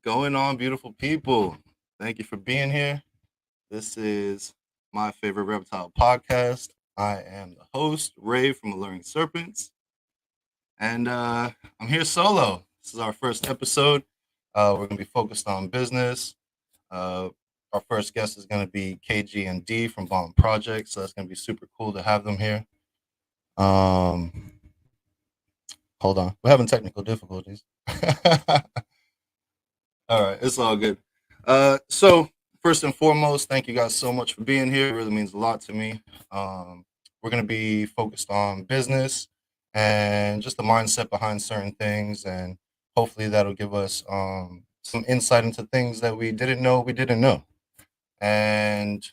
going on, beautiful people? Thank you for being here. This is my favorite reptile podcast. I am the host, Ray from Alluring Serpents, and I'm here solo. This is our first episode. We're going to be focused on business. Uh, our first guest is going to be KG and D from Bomb Project, so that's going to be super cool to have them here. Um, Hold on, we're having technical difficulties. All right, it's all good. So first and foremost, thank you guys so much for being here. It really means a lot to me. We're going to be focused on business and just the mindset behind certain things, and hopefully that'll give us some insight into things that we didn't know. And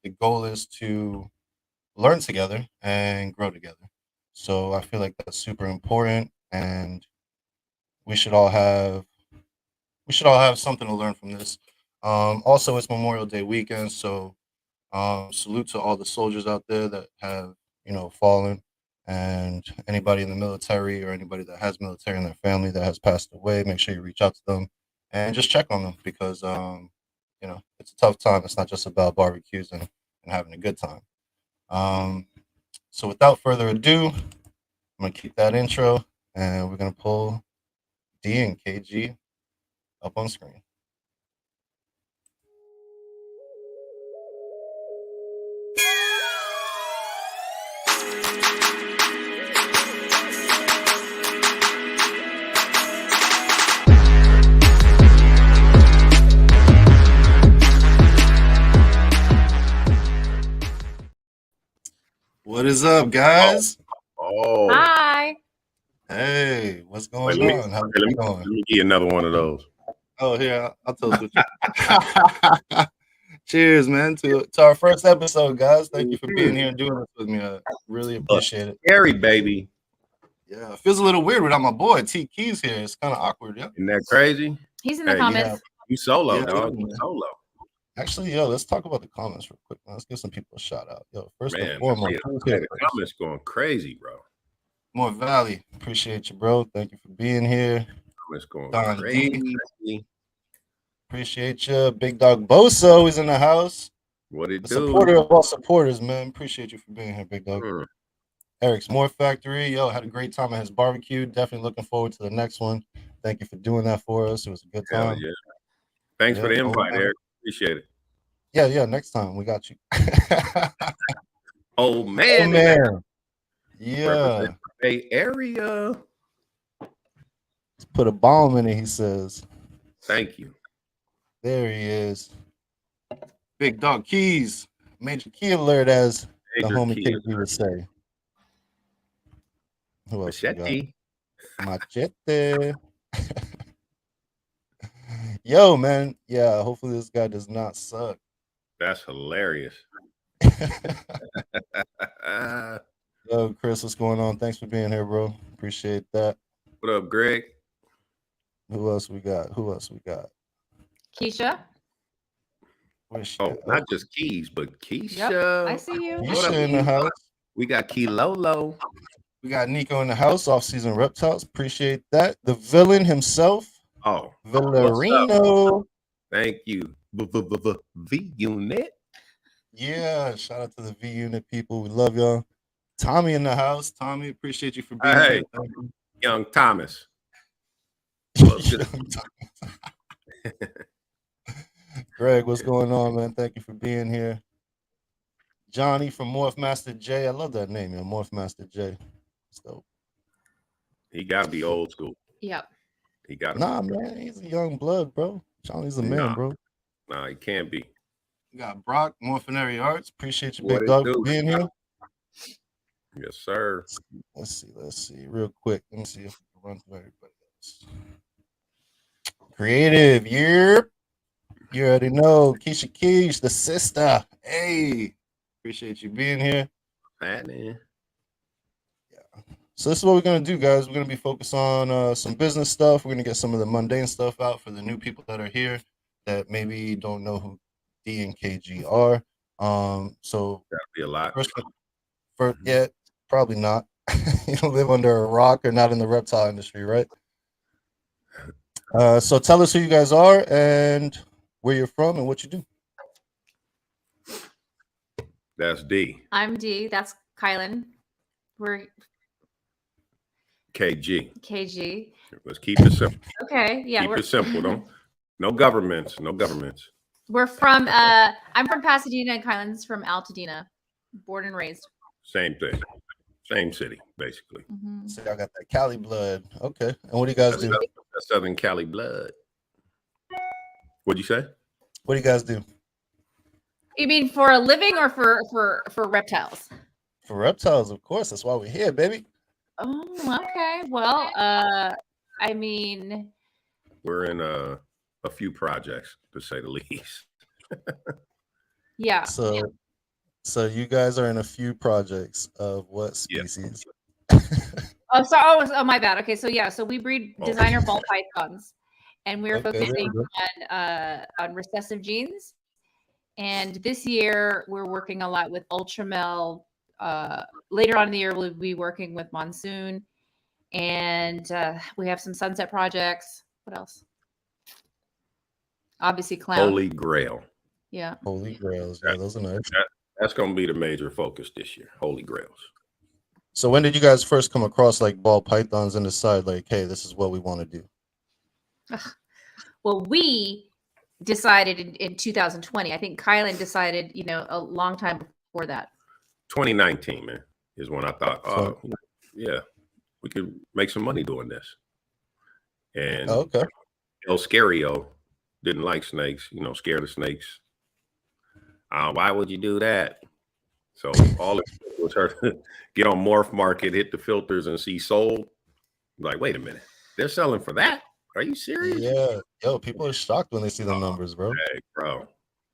the goal is to learn together and grow together. So I feel like that's super important, and we should all have something to learn from this. Also, it's Memorial Day weekend, so salute to all the soldiers out there that have fallen, and anybody in the military or anybody that has military in their family that has passed away. Make sure you reach out to them and just check on them because it's a tough time. It's not just about barbecues and having a good time. So without further ado, I'm gonna keep that intro, and we're gonna pull D and KG up on screen. What is up, guys? Oh. Hi. Hey, what's going on? How's it going? Let me get another one of those. Oh, here, I'll tell you. Cheers, man, to our first episode, guys. Thank you for being here and doing this with me. I really appreciate it. Scary, baby. Yeah, it feels a little weird without my boy T Keys here. It's kind of awkward, yeah. Isn't that crazy? He's in the comments. You solo, Yeah, dog. yeah. You solo. Actually, let's talk about the comments real quick. Let's give some people a shout out. First and foremost, the comments going crazy, bro. More Valley, appreciate you, bro. Thank you for being here. Comments going Don crazy. D, appreciate you. Big Dog Boso is in the house. What it The do? supporter of all supporters, man. Appreciate you for being here, Big Dog. Eric's Morph Factory, had a great time at his barbecue. Definitely looking forward to the next one. Thank you for doing that for us. It was a good time. Yeah. Thanks for the invite, Eric. Appreciate it. Yeah. Next time we got you. Oh man. Yeah. Bay Area. Let's put a bomb in it, he says. Thank you. There he is. Big Dog Keys. Major key alert, as the homie KG would say. Who else we got? Machete. Yo, man. Yeah, hopefully this guy does not suck. That's hilarious. Yo, Chris, what's going on? Thanks for being here, bro. Appreciate that. What up, Greg? Who else we got? Keisha. Where's she? Oh, not just Keys, but Keisha. Yep, I see you. Keisha in the house. We got Kilolo. We got Nico in the house, off-season reptiles. Appreciate that. The villain himself. Oh, Villarino. Thank you. V Unit. Yeah, shout out to the V Unit people. We love y'all. Tommy in the house. Tommy, appreciate you for being here. Young Thomas. Greg, what's going on, man? Thank you for being here. Johnny from MorphMaster J. I love that name, man. MorphMaster J. So he gotta be old school. Yep. He got man. He's a young blood, bro. Johnny's a man, bro. Nah, he can't be. We got Brock, Morphinary Arts. Appreciate you, Big Dog, for being here. Yes, sir. Let's see. Real quick. Let me see if we can run through everybody else. Creative, you already know. Keisha Keys, the sister. Hey, appreciate you being here. Man. Yeah. So this is what we're gonna do, guys. We're gonna be focused on some business stuff. We're gonna get some of the mundane stuff out for the new people that are here that maybe don't know who D and KG are. So that'd be a lot. Yeah, probably not. You don't live under a rock or not in the reptile industry, right? So tell us who you guys are and where you're from and what you do. That's D. I'm D. That's Kylan. We're KG. KG. Let's keep it simple. Okay. Yeah. Keep it simple. Don't. No governments. No governments. We're from. I'm from Pasadena, and Kylan's from Altadena. Born and raised. Same thing. Same city, basically. Mm-hmm. So y'all got that Cali blood. Okay. And what do you guys do? That's Southern Cali blood. What'd you say? What do you guys do? You mean for a living or for reptiles? For reptiles, of course. That's why we're here, baby. Oh, okay. Well, I mean, We're in a few projects, to say the least. yeah. So you guys are in a few projects of what species? Oh, sorry. Oh, my bad. Okay, so yeah, so we breed designer ball pythons, and we're focusing on recessive genes. And this year, we're working a lot with ultramel. Later on in the year, we'll be working with monsoon, and we have some sunset projects. What else? Obviously, clown. Holy Grail. Yeah. Holy Grails. Yeah, those are nice. That's going to be the major focus this year. Holy Grails. So when did you guys first come across like ball pythons and decide like, hey, this is what we want to do? Well, we decided in 2020. I think Kylan decided, a long time before that. 2019, man, is when I thought, oh, yeah, we could make some money doing this. And El Scario didn't like snakes, scared of snakes. Why would you do that? So all it was her to get on MorphMarket, hit the filters, and see sold. Like, wait a minute, they're selling for that? Are you serious? Yeah, yo, people are shocked when they see the numbers, bro. Hey, bro,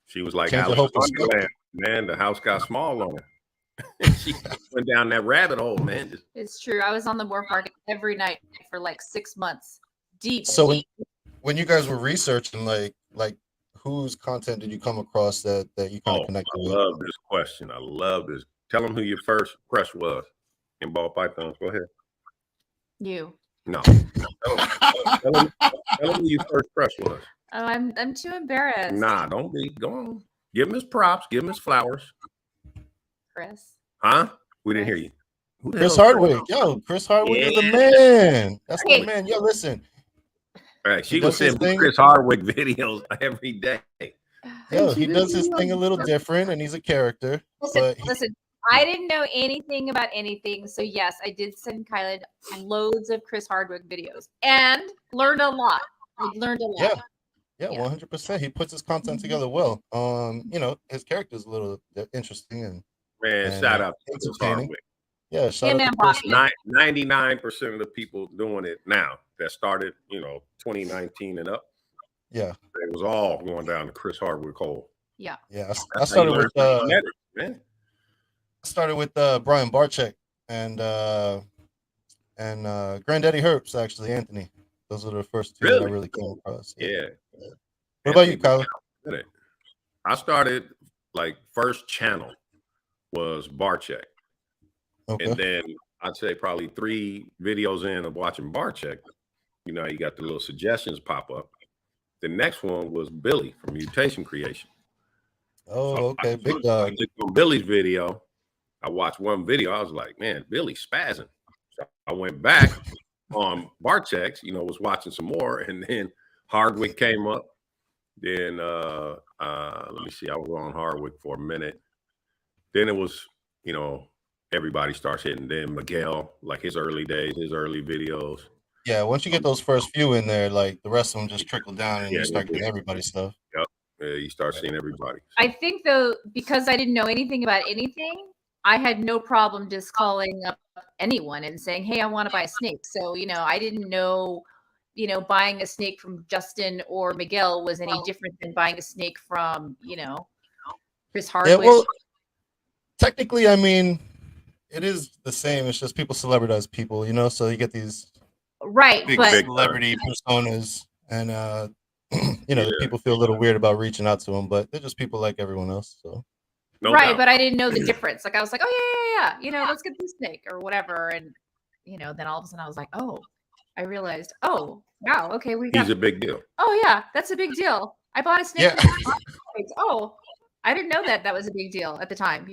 she was like, man, the house got small on her. She went down that rabbit hole, man. It's true. I was on the MorphMarket every night for like 6 months. Deep. So when you guys were researching, like whose content did you come across that you kind of connected with? I love this question. I love this. Tell them who your first crush was in ball pythons. Go ahead. You. No. Tell them who your first crush was. Oh, I'm too embarrassed. Nah, don't be. Go on. Give him his props. Give him his flowers. Chris. Huh? We didn't hear you. Chris Hardwood. Yo, Chris Hardwood is the man. That's the man. Yo, listen. All right, she was sending Chris Hardwick videos every day. Yo, he does his thing a little different, and he's a character. Listen, I didn't know anything about anything, so yes, I did send Kylan loads of Chris Hardwick videos and learned a lot. I learned a lot. Yeah, 100%. He puts his content together well. His character is a little interesting and shout out to Chris Hardwick. Yeah, shout out to Chris. 99% of the people doing it now that started, 2019 and up. Yeah, it was all going down the Chris Hardwick hole. Yeah. I started with Brian Barczyk and Granddaddy Herbst, actually, Anthony. Those are the first two that I really came across. Yeah. What about you, Kylan? I started first channel was Barczyk. Okay. And then I'd say probably 3 videos in of watching Barczyk, you got the little suggestions pop up. The next one was Billy from Mutation Creation. Oh, so okay. Big dog. On Billy's video, I watched one video. I was like, man, Billy's spazzing. So I went back on Barczyk's, was watching some more. And then Hardwick came up. Then, let me see. I was on Hardwick for a minute. Then it was, everybody starts hitting. Then Miguel, like his early days, his early videos. Yeah, once you get those first few in there, like the rest of them just trickle down and you start getting everybody's stuff. Yep. Yeah, you start seeing everybody. I think though, because I didn't know anything about anything, I had no problem just calling up anyone and saying, hey, I want to buy a snake. So, I didn't know, buying a snake from Justin or Miguel was any different than buying a snake from, Chris Hardwick. Yeah, well, technically, I mean, it is the same. It's just people celebritize people, so you get these big celebrity personas, and people feel a little weird about reaching out to them, but they're just people like everyone else. So but I didn't know the difference. Like I was like, oh yeah, let's get this snake or whatever, and then all of a sudden I was like, oh, I realized, oh wow, okay, he's a big deal. Oh yeah, that's a big deal. I bought a snake. Yeah. Oh, I didn't know that was a big deal at the time.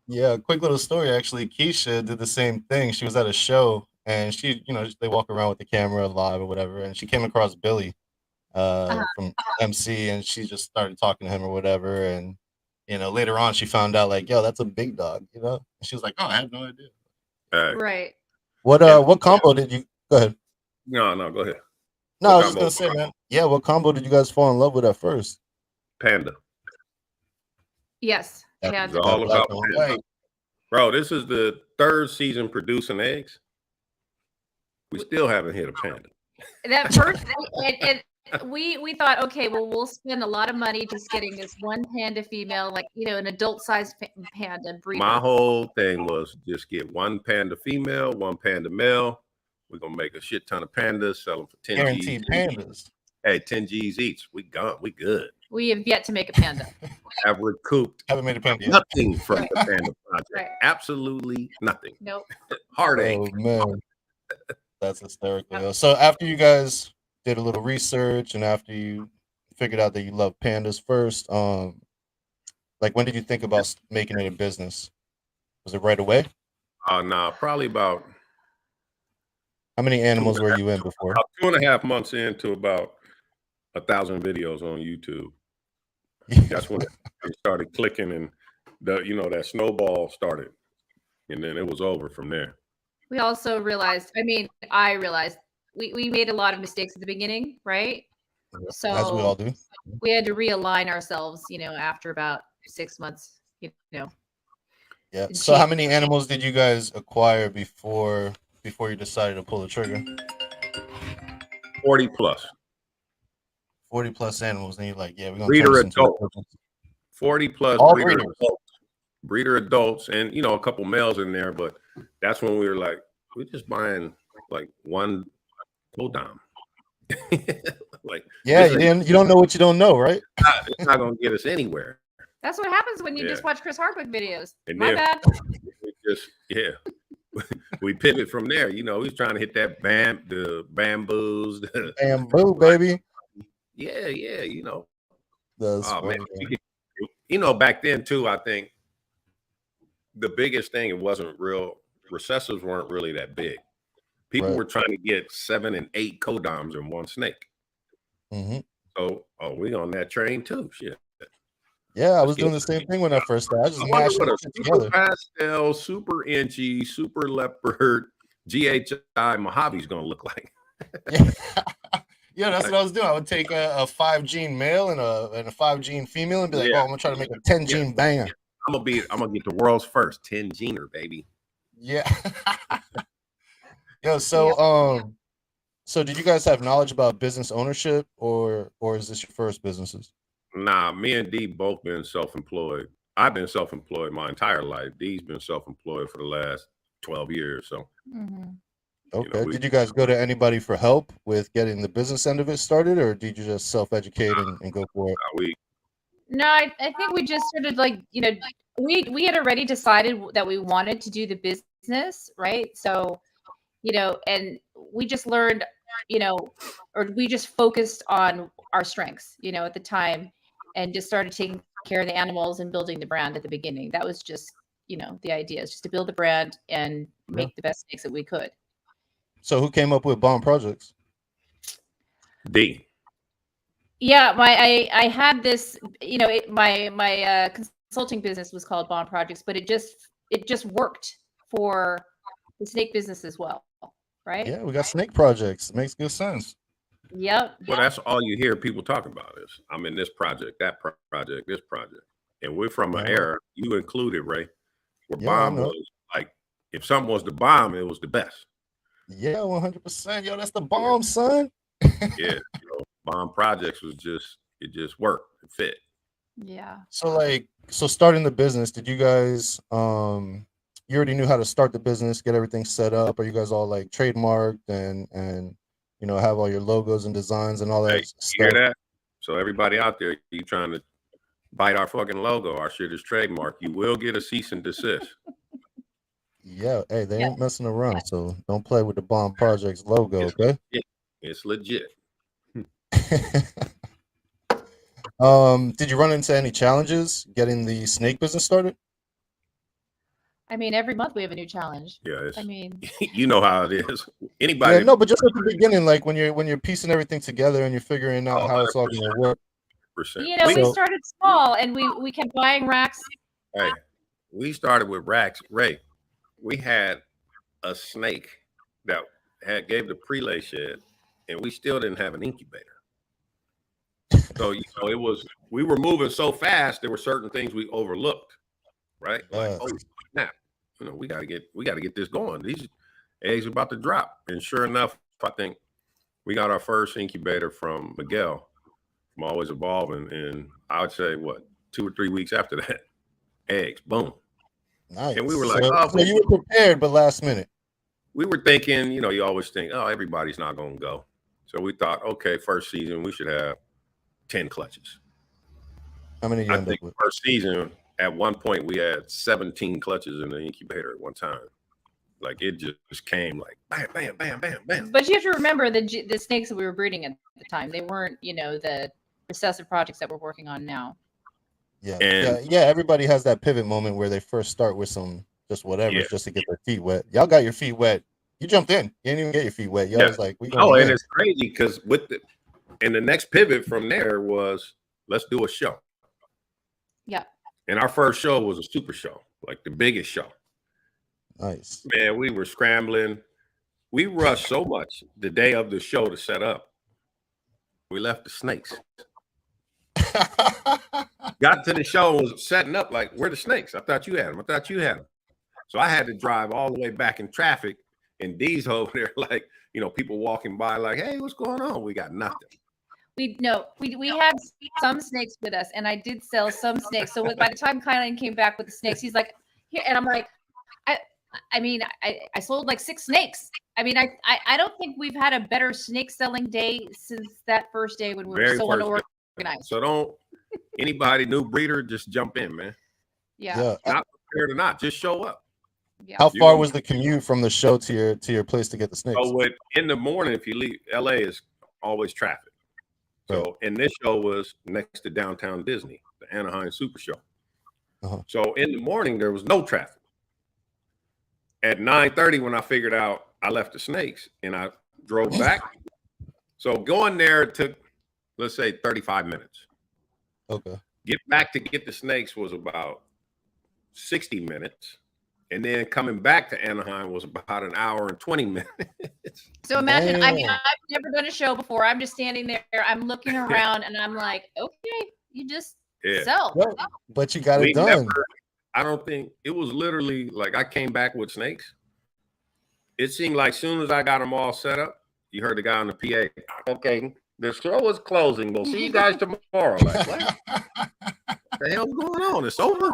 Yeah, quick little story actually. Keisha did the same thing. She was at a show and she, they walk around with the camera live or whatever, and she came across Billy from MC, and she just started talking to him or whatever, and later on she found out like, yo, that's a big dog, and she was like, oh, I had no idea. Right. What combo did you go ahead? No, go ahead. No, I was just gonna say, man. Yeah, what combo did you guys fall in love with at first? Panda. Yes. It's all about Panda. Bro, this is the 3rd season producing eggs. We still haven't hit a panda. That first, and we thought, okay, well, we'll spend a lot of money just getting this one panda female, like an adult-sized panda breeder. My whole thing was just get one panda female, one panda male. We're gonna make a shit ton of pandas, sell them for 10 Guaranteed G's. Pandas. Hey, 10 G's each. We good. We have yet to make a panda. Have recouped Haven't made a panda yet. nothing from the panda project. Right. Absolutely nothing. Nope. Heartache. Oh man, that's hysterical. So after you guys did a little research and after you figured out that you love pandas first, like when did you think about making it a business? Was it right away? Nah, probably about. How many animals were you in before? About 2.5 months into about 1,000 videos on YouTube. That's when it started clicking, and that snowball started, and then it was over from there. We also realized, I realized we made a lot of mistakes at the beginning, right? So as we all do. We had to realign ourselves, after about 6 months, Yeah. So how many animals did you guys acquire before you decided to pull the trigger? 40 plus. 40 plus animals, and you're like, yeah, we're gonna breeder adult. 40 plus all breeder adults. Breeder adults, and a couple males in there, but that's when we were like, we're just buying like one codon. Like, yeah, you don't know what you don't know, right? It's not gonna get us anywhere. That's what happens when you just watch Chris Hardwood videos. And My bad. We pivot from there. He's trying to hit that the bamboos. Bamboo, baby. Yeah. That's man. Back then too, I think the biggest thing, it wasn't real. Recessives weren't really that big. People were trying to get 7 and 8 codons in one snake. Mm-hmm. So, we on that train too. Shit. Yeah, I was doing the same thing when I first started. I just mashed it together. Pastel, super inchy, super leopard, GHI Mojave's gonna look like. Yeah, that's what I was doing. I would take a 5 gene male and a 5 gene female and be like, oh, I'm gonna try to make a 10 gene banger. I'm gonna get the world's first 10 gener, baby. Yeah. Yo, so did you guys have knowledge about business ownership, or is this your first businesses? Nah, me and D both been self-employed. I've been self-employed my entire life. D's been self-employed for the last 12 years. So okay. Did you guys go to anybody for help with getting the business end of it started, or did you just self-educate and go for it? No, I think we just sort of like, we had already decided that we wanted to do the business, right? So, and we just learned, or we just focused on our strengths, at the time, and just started taking care of the animals and building the brand at the beginning. That was just, the idea is just to build the brand and make the best snakes that we could. So who came up with Bomb Projects? D. Yeah, I had this, my consulting business was called Bond Projects, but it just worked for the snake business as well, right? Yeah, we got snake projects. It makes good sense. Yep. Well, that's all you hear people talk about is, I'm in this project, that project, this project. And we're from an era, you included, Ray, where bomb was like, if something was the bomb, it was the best. Yeah, 100%. Yo, that's the bomb, son. Yeah, Bomb Projects was it just worked. It fit. Yeah. So starting the business, did you guys you already knew how to start the business, get everything set up? Are you guys all like trademarked and have all your logos and designs and all that stuff? You hear that? So everybody out there, you trying to bite our fucking logo, our shit is trademark. You will get a cease and desist. Yeah, hey, they ain't messing around, so don't play with the Bomb Project's logo, okay? It's legit. Did you run into any challenges getting the snake business started? I mean, every month we have a new challenge. Yeah, I mean, you know how it is. Anybody? Yeah, no, but just at the beginning, like when you're piecing everything together and you're figuring out how it's all going to work. You know, we started small and we kept buying racks. Hey, we started with racks. Ray, we had a snake that gave the prelay shed, and we still didn't have an incubator. So we were moving so fast. There were certain things we overlooked, right? Like, oh snap! We gotta get this going. These eggs are about to drop, and sure enough, I think we got our first incubator from Miguel from Always Evolving, and I would say 2 or 3 weeks after that, eggs, boom. Nice. And we were like, so you were prepared, but last minute. We were thinking, you always think, oh, everybody's not going to go. So we thought, okay, first season, we should have 10 clutches. How many did you end up with? First season, at one point, we had 17 clutches in the incubator at one time. Like, it just came like, bam, bam, bam, bam, bam. But you have to remember the snakes that we were breeding at the time. They weren't, the recessive projects that we're working on now. Yeah, everybody has that pivot moment where they first start with some just whatever, just to get their feet wet. Y'all got your feet wet. You jumped in. You didn't even get your feet wet. Y'all was like, and it's crazy because and the next pivot from there was, let's do a show. Yeah. And our first show was a super show, like the biggest show. Nice. Man, we were scrambling. We rushed so much the day of the show to set up. We left the snakes. Got to the show and was setting up like, where the snakes? I thought you had them. So I had to drive all the way back in traffic, and D's over there like, people walking by like, hey, what's going on? We got nothing. We had some snakes with us, and I did sell some snakes. So by the time Kylan came back with the snakes, he's like, here, and I'm like, I sold like 6 snakes. I mean, I don't think we've had a better snake selling day since that first day when we were so unorganized. So anybody new breeder, just jump in, man. Yeah. Not prepared or not, just show up. Yeah. How far was the commute from the show to your place to get the snakes? So in the morning, if you leave, LA is always traffic. So and this show was next to downtown Disney, the Anaheim Super Show. So in the morning, there was no traffic. At 9:30, when I figured out I left the snakes and I drove back. So going there took, let's say, 35 minutes. Okay. Get back to get the snakes was about 60 minutes. And then coming back to Anaheim was about an hour and 20 minutes. So imagine, I've never done a show before. I'm just standing there. I'm looking around and I'm like, okay, you just sell. But you got it done. I don't think it was literally like I came back with snakes. It seemed like as soon as I got them all set up, you heard the guy on the PA. Okay, the show is closing. We'll see you guys tomorrow. Like, what the hell's going on? It's over.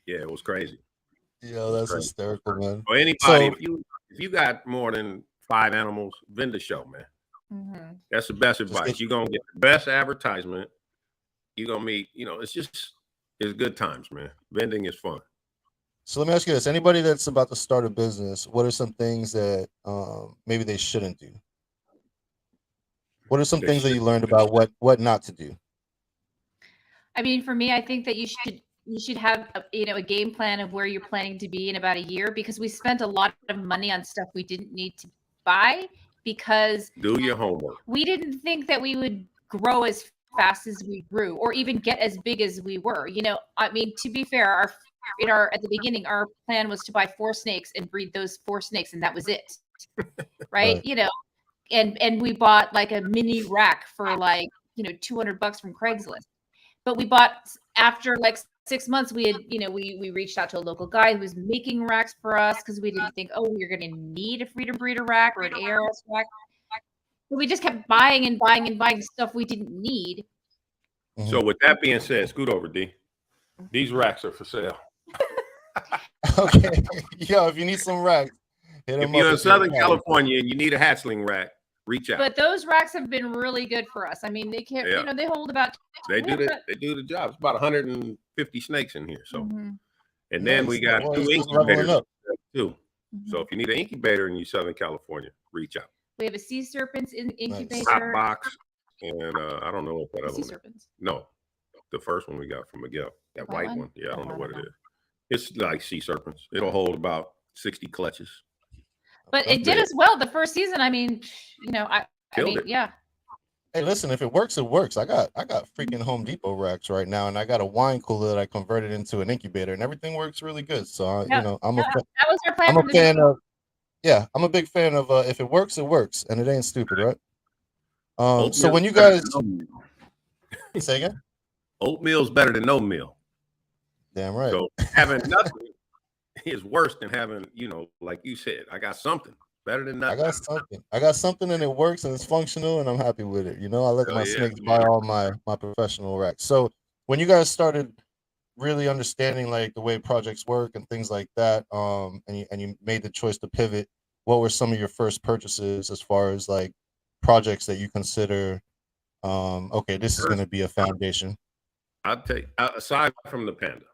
Yeah, it was crazy. Yo, that's hysterical, man. For anybody, if you got more than 5 animals, vend the show, man. Mm-hmm. That's the best advice. You're gonna get the best advertisement. You're gonna meet, it's good times, man. Vending is fun. So let me ask you this: anybody that's about to start a business, what are some things that maybe they shouldn't do? What are some things that you learned about what not to do? I mean, for me, I think that you should have a game plan of where you're planning to be in about a year, because we spent a lot of money on stuff we didn't need to buy because do your homework. We didn't think that we would grow as fast as we grew or even get as big as we were. I mean, to be fair, at the beginning, our plan was to buy 4 snakes and breed those 4 snakes, and that was it. Right? And we bought like a mini rack for like, $200 from Craigslist. But we bought, after like 6 months, we had, we reached out to a local guy who was making racks for us because we didn't think, we're going to need a freedom breeder rack or an ARS rack. But we just kept buying and buying and buying stuff we didn't need. So with that being said, scoot over, D. These racks are for sale. Okay. Yo, if you need some racks, hit them up. If you're in Southern California and you need a hatchling rack, reach out. But those racks have been really good for us. I mean, they can't, they hold about. They do the job. It's about 150 snakes in here. So, and then we got 2 incubators. too. So if you need an incubator in Southern California, reach out. We have a Sea Serpents incubator. Hot box, and I don't know what that other Sea one Serpents. is. No, the first one we got from Miguel. That white one. Yeah, I don't know what it is. It's like Sea Serpents. It'll hold about 60 clutches. But it did as well the first season. I mean, you know, I mean, yeah. Hey, listen, if it works, it works. I got freaking Home Depot racks right now, and I got a wine cooler that I converted into an incubator, and everything works really good. So you know, I'm a fan of. Yeah, I'm a big fan of. If it works, it works, and it ain't stupid, right? So when you guys say again, oatmeal's better than no meal. Damn right. So having nothing is worse than having, you know, like you said, I got something. Better than nothing. I got something and it works and it's functional and I'm happy with it. You know, I let my snakes buy all my professional racks. So when you guys started really understanding like the way projects work and things like that, and you made the choice to pivot, what were some of your first purchases as far as like projects that you consider okay, this is going to be a foundation? I'd take aside from the panda.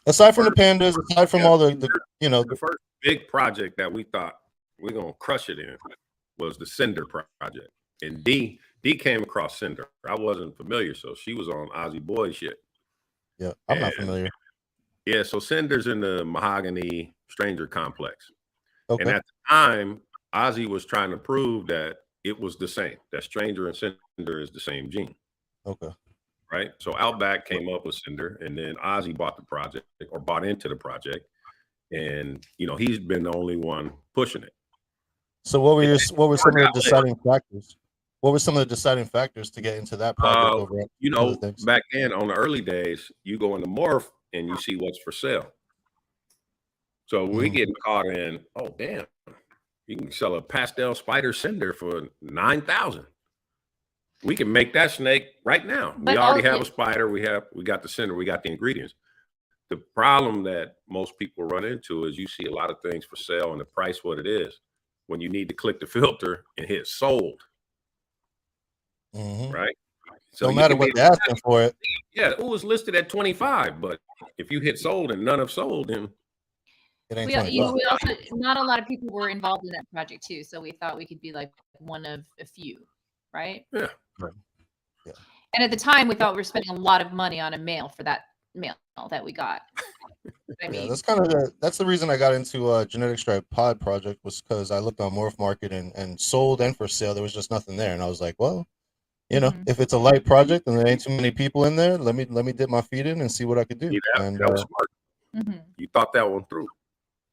Aside from the pandas, aside from all the you know, the first big project that we thought we're gonna crush it in was the Cinder project. And D came across Cinder. I wasn't familiar, so she was on Ozzy Boy shit. Yeah, I'm not familiar. Yeah, so Cinder's in the Mahogany Stranger complex. Okay. And at the time, Ozzy was trying to prove that it was the same, that Stranger and Cinder is the same gene. Okay. Right. So Outback came up with Cinder, and then Ozzy bought the project or bought into the project. And you know, he's been the only one pushing it. So what were some of the deciding factors? What were some of the deciding factors to get into that project over at you know, back then on the early days, you go into Morph and you see what's for sale. So we getting caught in, oh damn, you can sell a pastel spider Cinder for $9,000. We can make that snake right now. We already have a spider. We got the Cinder. We got the ingredients. The problem that most people run into is you see a lot of things for sale and the price what it is when you need to click the filter and hit sold. Right. So no matter what they're asking for it. Yeah, it was listed at 25, but if you hit sold and none have sold, then it ain't. We also not a lot of people were involved in that project too, so we thought we could be like one of a few, right? Yeah. Yeah. And at the time, we thought we were spending a lot of money on a male for that male that we got. I mean, that's the reason I got into Genetic Stripe Pod project, was because I looked on MorphMarket and sold and for sale. There was just nothing there, and I was like, well, you know, if it's a light project and there ain't too many people in there, let me dip my feet in and see what I could do. And that was smart. You thought that one through.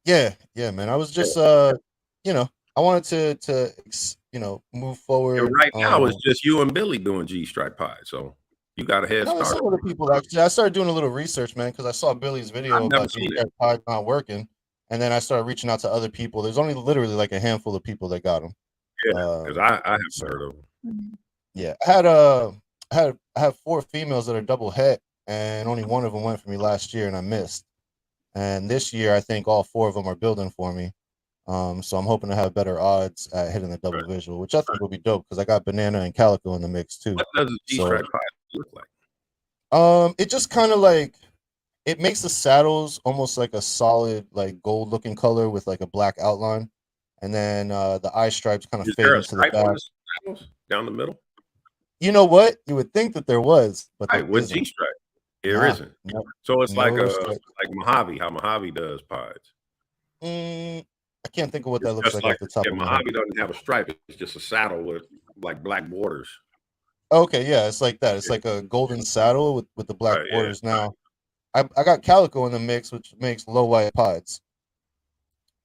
Yeah, man. I was just you know, I wanted to you know, move forward. And right now it's just you and Billy doing G Stripe Pie, so you got a head start. Some other people actually. I started doing a little research, man, because I saw Billy's video about G Stripe Pie not working, and then I started reaching out to other people. There's only literally like a handful of people that got them. Yeah, because I haven't heard of them. Yeah, I have 4 females that are double het, and only one of them went for me last year, and I missed. And this year, I think all 4 of them are building for me. So I'm hoping to have better odds at hitting the double visual, which I think will be dope because I got Banana and Calico in the mix too. What does a G-Stripe pie look like? It just kind of like, it makes the saddles almost like a solid like gold looking color with like a black outline, and then the eye stripes kind of fade into the back. Down the middle. You know what? You would think that there was, but with G-Stripe, there isn't. Nope. So it's like Mojave, how Mojave does pies. I can't think of what that looks like off the top of my head. Mojave doesn't have a stripe; it's just a saddle with like black borders. Okay, yeah, it's like that. It's like a golden saddle with the black borders. Now, I got Calico in the mix, which makes low white pods.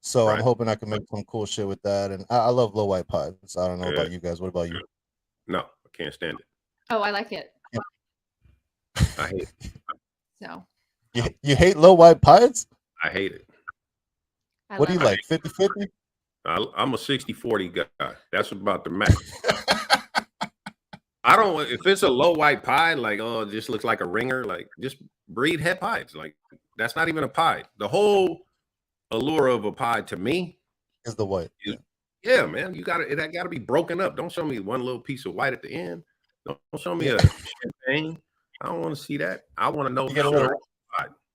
So I'm hoping I can make some cool shit with that. And I love low white pods. I don't know about you guys. What about you? No, I can't stand it. Oh, I like it. I hate it. So you hate low white pods? I hate it. What do you like? 50-50? I'm a 60-40 guy. That's about the max. I don't. If it's a low white pie, like it just looks like a ringer. Like just breed het pies. Like that's not even a pie. The whole allure of a pie to me is the white. Yeah, man. You got it. That got to be broken up. Don't show me one little piece of white at the end. Don't show me a champagne. I don't want to see that. I want to know.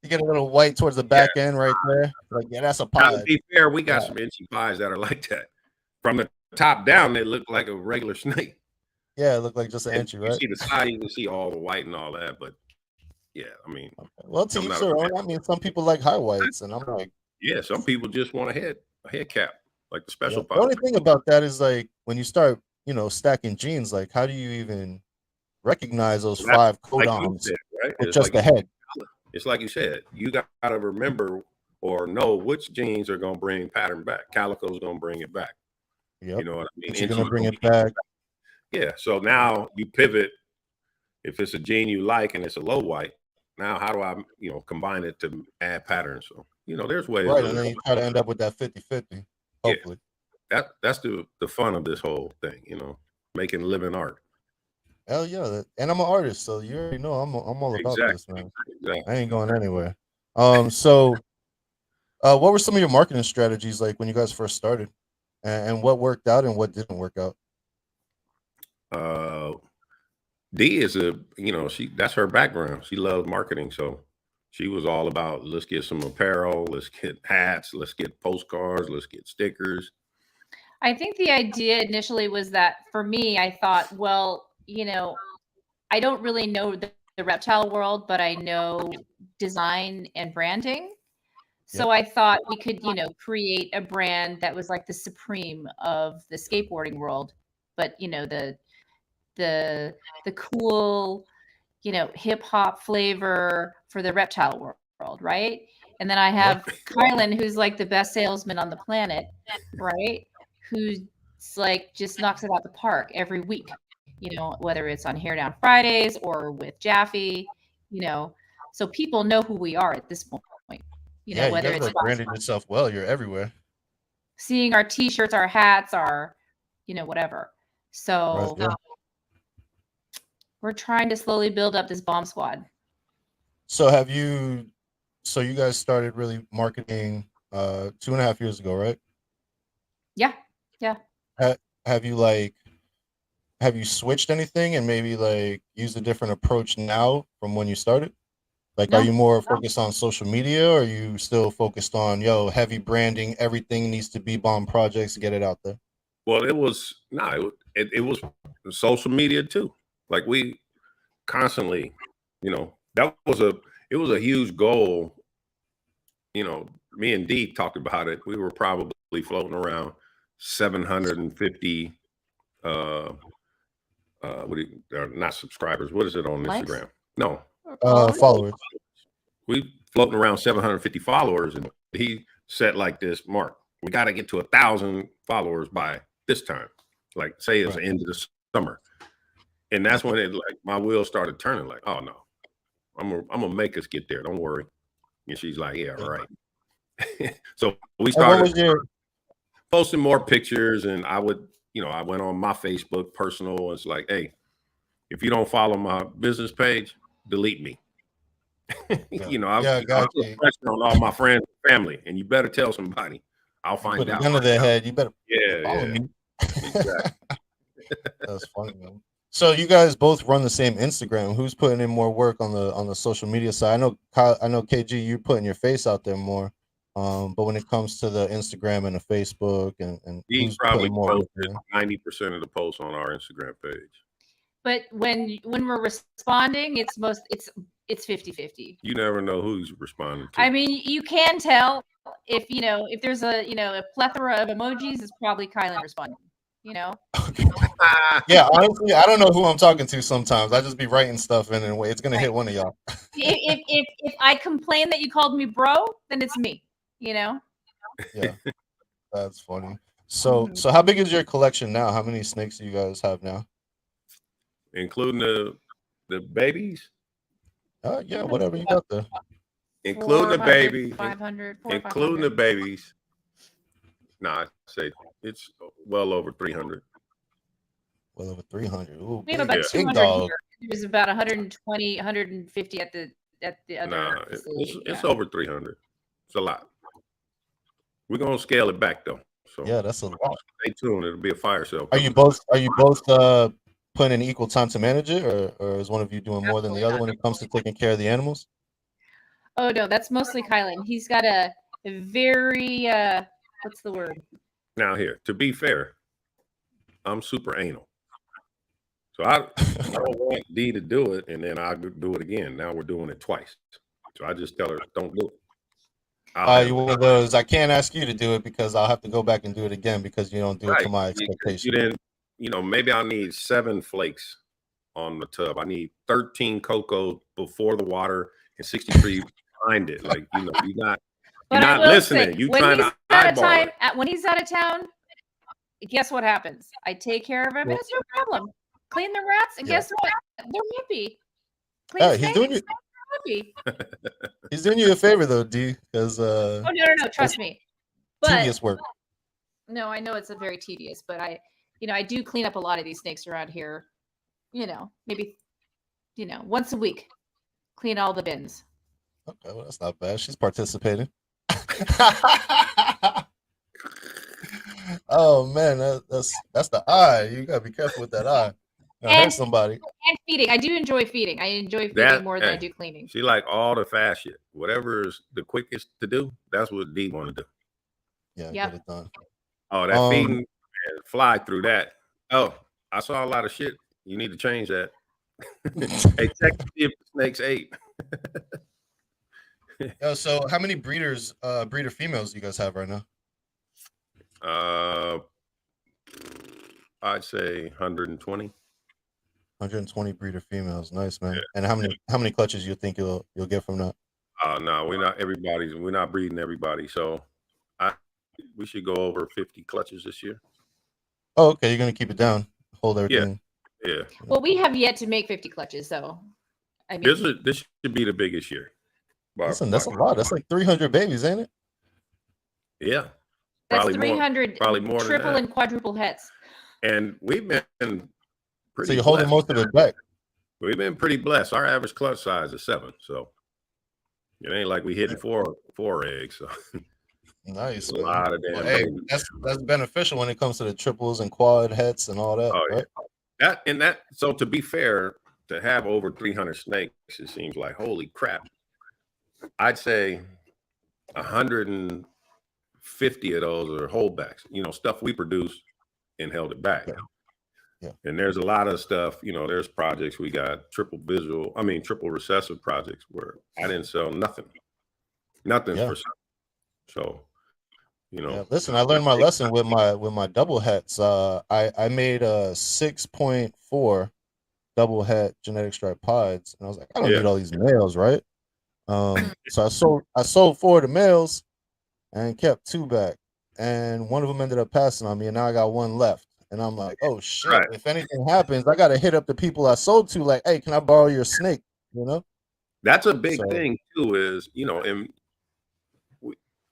You get a little white towards the back end right there. Like, yeah, that's a Now, pod. to be fair, we got some inchy pies that are like that. From the top down, they look like a regular snake. Yeah, it looked like just an inchy, right? You see the side, you can see all the white and all that, but yeah, I mean, well, to each their own. I mean, some people like high whites, and I'm like, yeah, some people just want a head cap, like the special pod. The only thing about that is like when you start, stacking genes, like how do you even recognize those 5 codons right? with just the head? It's like you said, you got to remember or know which genes are going to bring pattern back. Calico's going to bring it back. Yep. You know what I mean? You're going to bring it back. Yeah. So now you pivot. If it's a gene you like and it's a low white, now how do I, combine it to add patterns? So, there's ways. Right. And then you try to end up with that 50-50. Hopefully. Yeah. That's the fun of this whole thing, making living art. Hell yeah. And I'm an artist, so you already know I'm all about this, man. Exactly. I ain't going anywhere. So what were some of your marketing strategies like when you guys first started? And what worked out and what didn't work out? D is that's her background. She loves marketing. So she was all about, let's get some apparel, let's get hats, let's get postcards, let's get stickers. I think the idea initially was that for me, I thought, well, I don't really know the reptile world, but I know design and branding. So I thought we could, create a brand that was like the supreme of the skateboarding world, but the cool, hip hop flavor for the reptile world, right? And then I have Kylan, who's like the best salesman on the planet, right? Who's like just knocks it out the park every week, whether it's on Hair Down Fridays or with Jaffe, so people know who we are at this point. Whether it's branding yourself well, you're everywhere. Seeing our t-shirts, our hats, our, whatever. So we're trying to slowly build up this bomb squad. So you guys started really marketing 2.5 years ago, right? Yeah. Have you switched anything and maybe like used a different approach now from when you started? Like, are you more focused on social media, or are you still focused on heavy branding? Everything needs to be bomb projects to get it out there. Well, it was it was social media too. Like we constantly, it was a huge goal. Me and Dee talked about it. We were probably floating around 750 not subscribers. What is it on Instagram? No. Followers. We floating around 750 followers, and he said like this, Mark, we got to get to 1,000 followers by this time. Like say it's the end of the summer. And that's when it like my wheels started turning like, oh no, I'm gonna make us get there. Don't worry. And she's like, yeah, right. So we started posting more pictures, and I would, I went on my Facebook personal. It's like, hey, if you don't follow my business page, delete me. I put pressure on all my friends and family, and you better tell somebody. I'll find out. None of their head. You better follow me. Exactly. That's funny, man. So you guys both run the same Instagram. Who's putting in more work on the social media side? I know KG, you're putting your face out there more. But when it comes to the Instagram and the Facebook and he's probably posted 90% of the posts on our Instagram page. But when we're responding, it's 50-50. You never know who's responding to. I mean, you can tell if there's a plethora of emojis, it's probably Kylan responding. Yeah, honestly, I don't know who I'm talking to sometimes. I just be writing stuff in and it's gonna hit one of y'all. if I complain that you called me bro, then it's me. Yeah, that's funny. So how big is your collection now? How many snakes do you guys have now? Including the babies? Yeah, whatever you got there. Including the babies. 500. Including the babies. I'd say it's well over 300. Well over 300. Ooh, we have about 200 here. There's about 120, 150 at the other. It's over 300. It's a lot. We're gonna scale it back though. So yeah, that's a lot. Stay tuned. It'll be a fire sale. Are you both putting in equal time to manage it, or is one of you doing more than the other when it comes to taking care of the animals? Oh no, that's mostly Kylan. He's got a very what's the word? Now here, to be fair, I'm super anal. So I don't want D to do it, and then I do it again. Now we're doing it twice. So I just tell her, don't do it. You one of those, I can't ask you to do it because I'll have to go back and do it again because you don't do it to my expectation. You didn't, maybe I'll need 7 flakes on the tub. I need 13 cocoa before the water and 63 behind it. Like, you're not listening. You trying to eyeball it. When he's out of town, guess what happens? I take care of him. It's no problem. Clean the rats, and guess what? They're happy. He's doing you. He's doing you a favor though, D. Because oh no, trust me. But, tedious work. No, I know it's a very tedious, but I do clean up a lot of these snakes around here. Maybe, once a week, clean all the bins. Okay, well that's not bad. She's participating. Oh man, that's the eye. You gotta be careful with that eye. Hurt somebody. And feeding. I do enjoy feeding. I enjoy feeding more than I do cleaning. She like all the fast shit. Whatever is the quickest to do, that's what D want to do. Yeah, get it done. Oh, that feeding and fly through that. Oh, I saw a lot of shit. You need to change that. Hey, check to see if the snakes ate. So how many breeder females do you guys have right now? I'd say 120. 120 breeder females. Nice, man. Yeah. And how many clutches you think you'll get from that? No, we're not breeding everybody. So we should go over 50 clutches this year. Oh, okay. You're gonna keep it down, hold everything. Yeah. Well, we have yet to make 50 clutches, so I mean, this should be the biggest year. Listen, that's a lot. That's like 300 babies, ain't it? Yeah. That's 300 probably more triple and quadruple heads. And we've been pretty. So you're holding most of it back. We've been pretty blessed. Our average clutch size is 7, so it ain't like we hitting four eggs. So nice. A lot of damn. Hey, that's beneficial when it comes to the triples and quad heads and all that. Right? Yeah. So to be fair, to have over 300 snakes, it seems like holy crap. I'd say 150 of those are holdbacks. Stuff we produced and held it back. Yeah. And there's a lot of stuff, there's projects we got triple recessive projects where I didn't sell nothing for sale. So, listen, I learned my lesson with my double heads. I made a 6.4 double head genetic stripe pods, and I was like, I don't need all these males, right? So I sold 4 of the males and kept 2 back, and one of them ended up passing on me, and now I got 1 left. And I'm like, oh shit! Right. If anything happens, I gotta hit up the people I sold to. Like, hey, can I borrow your snake? That's a big thing too. Is and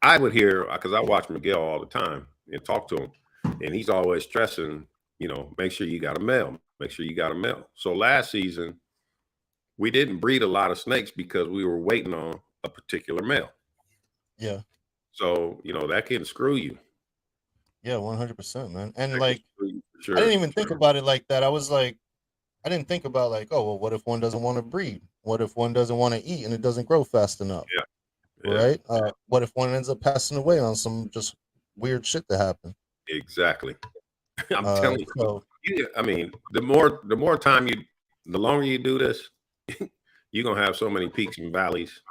I would hear, because I watch Miguel all the time and talk to him, and he's always stressing, make sure you got a male. Make sure you got a male. So last season, we didn't breed a lot of snakes because we were waiting on a particular male. Yeah. So that can screw you. Yeah, 100%, man. And like, sure. I didn't even think about it like that. I didn't think about like, oh, well, what if one doesn't want to breed? What if one doesn't want to eat and it doesn't grow fast enough? Yeah. Right? What if one ends up passing away on some just weird shit that happened? Exactly. I'm telling you. I mean, the more time the longer you do this, you're gonna have so many peaks and valleys.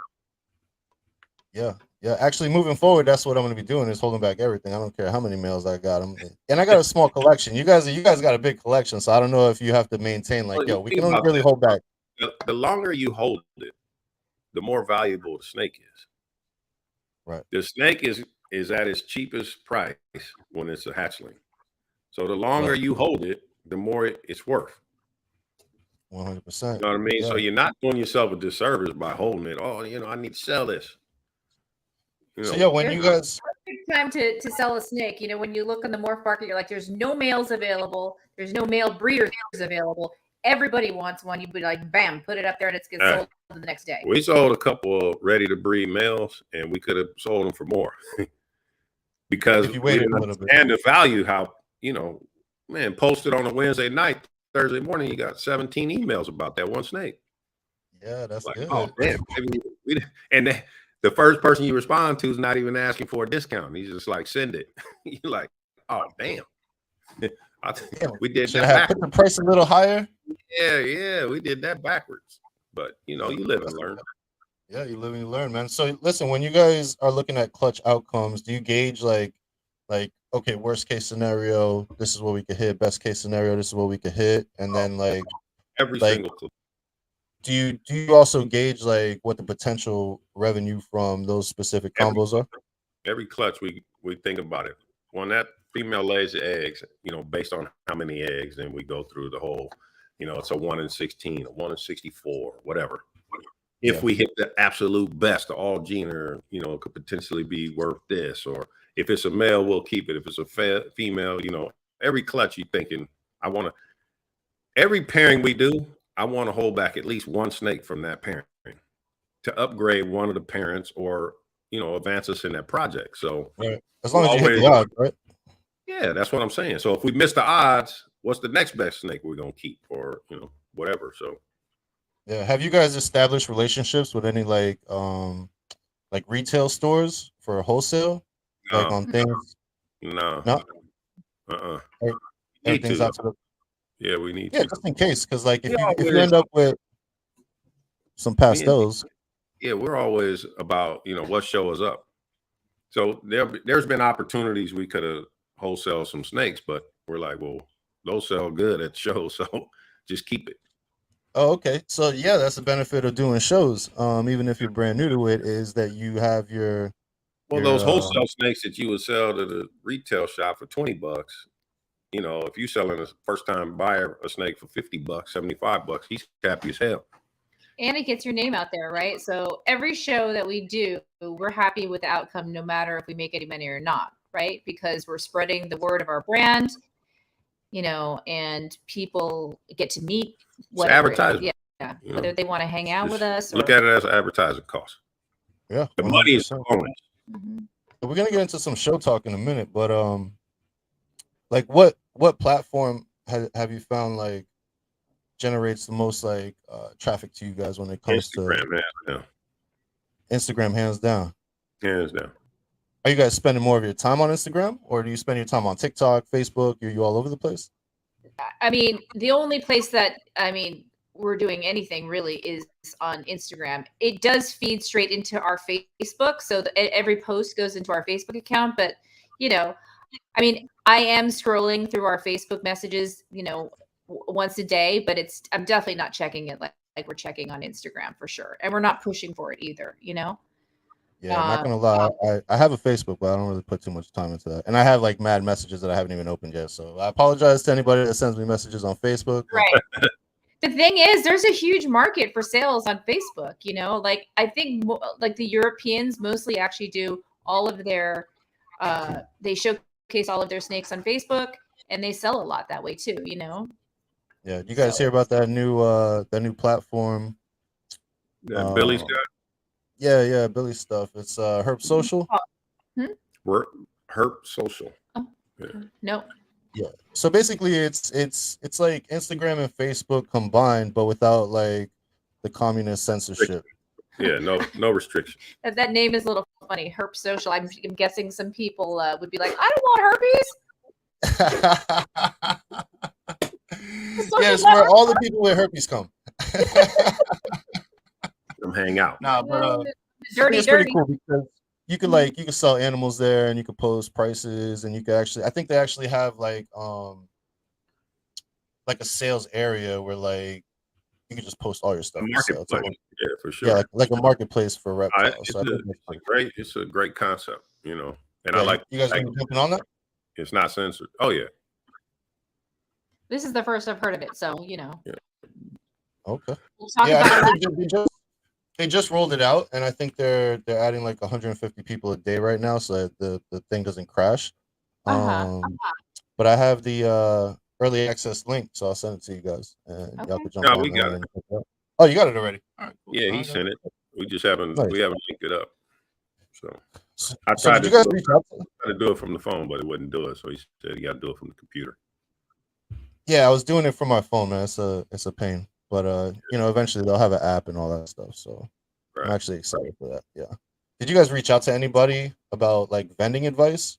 Yeah. Actually, moving forward, that's what I'm going to be doing is holding back everything. I don't care how many males I got them, and I got a small collection. You guys got a big collection, so I don't know if you have to maintain like, we can only really hold back. The longer you hold it, the more valuable the snake is. Right. The snake is at its cheapest price when it's a hatchling. So the longer you hold it, the more it's worth. 100%. You know what I mean? Yeah. So you're not doing yourself a disservice by holding it. Oh, I need to sell this. So when you guys time to sell a snake, when you look on the MorphMarket, you're like, there's no males available, there's no male breeders available. Everybody wants one. You'd be like, bam, put it up there, and it's gets sold the next day. We sold a couple of ready to breed males, and we could have sold them for more because if you waited a little bit. And the value, how posted on a Wednesday night, Thursday morning, you got 17 emails about that one snake. Yeah, that's like, good. Oh man, maybe And the first person you respond to is not even asking for a discount. He's just like, send it. You're like, oh damn. We did Should that. I have put the price a little higher? Yeah, we did that backwards. But you live and learn. Yeah, you live and you learn, man. So listen, when you guys are looking at clutch outcomes, do you gauge like okay, worst case scenario, this is what we could hit. Best case scenario, this is what we could hit, and then like every single clutch. Do you also gauge like what the potential revenue from those specific combos are? Every clutch we think about it. When that female lays the eggs, based on how many eggs, then we go through the whole, it's a 1 in 16, a 1 in 64, whatever. If we hit the absolute best, the all gener, could potentially be worth this. Or if it's a male, we'll keep it. If it's a female, every clutch you're thinking, every pairing we do, I want to hold back at least one snake from that pairing to upgrade one of the parents or, advance us in that project. So right. As long as you hit the odds, right? Yeah, that's what I'm saying. So if we miss the odds, what's the next best snake we're going to keep or, whatever. So. Yeah. Have you guys established relationships with any like retail stores for wholesale? No, like on things? No. Everything's out to the. Yeah, we need to. Just in case, because like if you end up with some pastels. Yeah, we're always about what show is up. So there's been opportunities we could have wholesale some snakes, but we're like, well, those sell good at shows, so just keep it. Oh, okay. So yeah, that's the benefit of doing shows. Even if you're brand new to it, is that you have your those wholesale snakes that you would sell to the retail shop for $20. If you're selling a first time buyer a snake for $50, $75, he's happy as hell. And it gets your name out there, right? So every show that we do, we're happy with the outcome, no matter if we make any money or not, right? Because we're spreading the word of our brand, and people get to meet. It's advertising. Yeah. Whether they want to hang out with us. Look at it as an advertising cost. Yeah. The money is going. We're gonna get into some show talk in a minute, but like what platform have you found like generates the most like traffic to you guys when it comes to Instagram? Hands down. Are you guys spending more of your time on Instagram, or do you spend your time on TikTok, Facebook? Are you all over the place? I mean, the only place that we're doing anything really is on Instagram. It does feed straight into our Facebook, so every post goes into our Facebook account. But I am scrolling through our Facebook messages, once a day, but I'm definitely not checking it like we're checking on Instagram for sure, and we're not pushing for it either. Yeah, I'm not gonna lie. I have a Facebook, but I don't really put too much time into that, and I have like mad messages that I haven't even opened yet. So I apologize to anybody that sends me messages on Facebook. Right. The thing is, there's a huge market for sales on Facebook. Like I think like the Europeans mostly actually do all of their, they showcase all of their snakes on Facebook, and they sell a lot that way too. Yeah, you guys hear about that new platform? Billy's got. Yeah, Billy's stuff. It's Herp Social. Herp Social. Oh, yeah. No. Yeah. So basically, it's like Instagram and Facebook combined, but without like the communist censorship. Yeah, no restriction. That name is a little funny. Herp Social. I'm guessing some people would be like, I don't want herpes. Yeah, it's where all the people with herpes come. Come hang out. Nah, but dirty. Pretty cool because you can sell animals there, and you can post prices, and you can actually, I think they actually have like a sales area where like you can just post all your stuff. Yeah, for sure. Yeah, like a marketplace for reptiles. It's a great concept, and I like you guys jumping on that. It's not censored. Oh yeah. This is the first I've heard of it, so Yeah. Okay. We'll talk about they just rolled it out, and I think they're adding like 150 people a day right now, so that the thing doesn't crash. But I have the early access link, so I'll send it to you guys, and y'all can jump on. We got it. Oh, you got it already. All right, cool. Yeah, he sent it. We just haven't linked it up. So I tried to do it from the phone, but it wouldn't do it. So he said you got to do it from the computer. Yeah, I was doing it from my phone, man. It's a pain, but eventually they'll have an app and all that stuff. So I'm actually excited for that. Yeah. Did you guys reach out to anybody about like vending advice?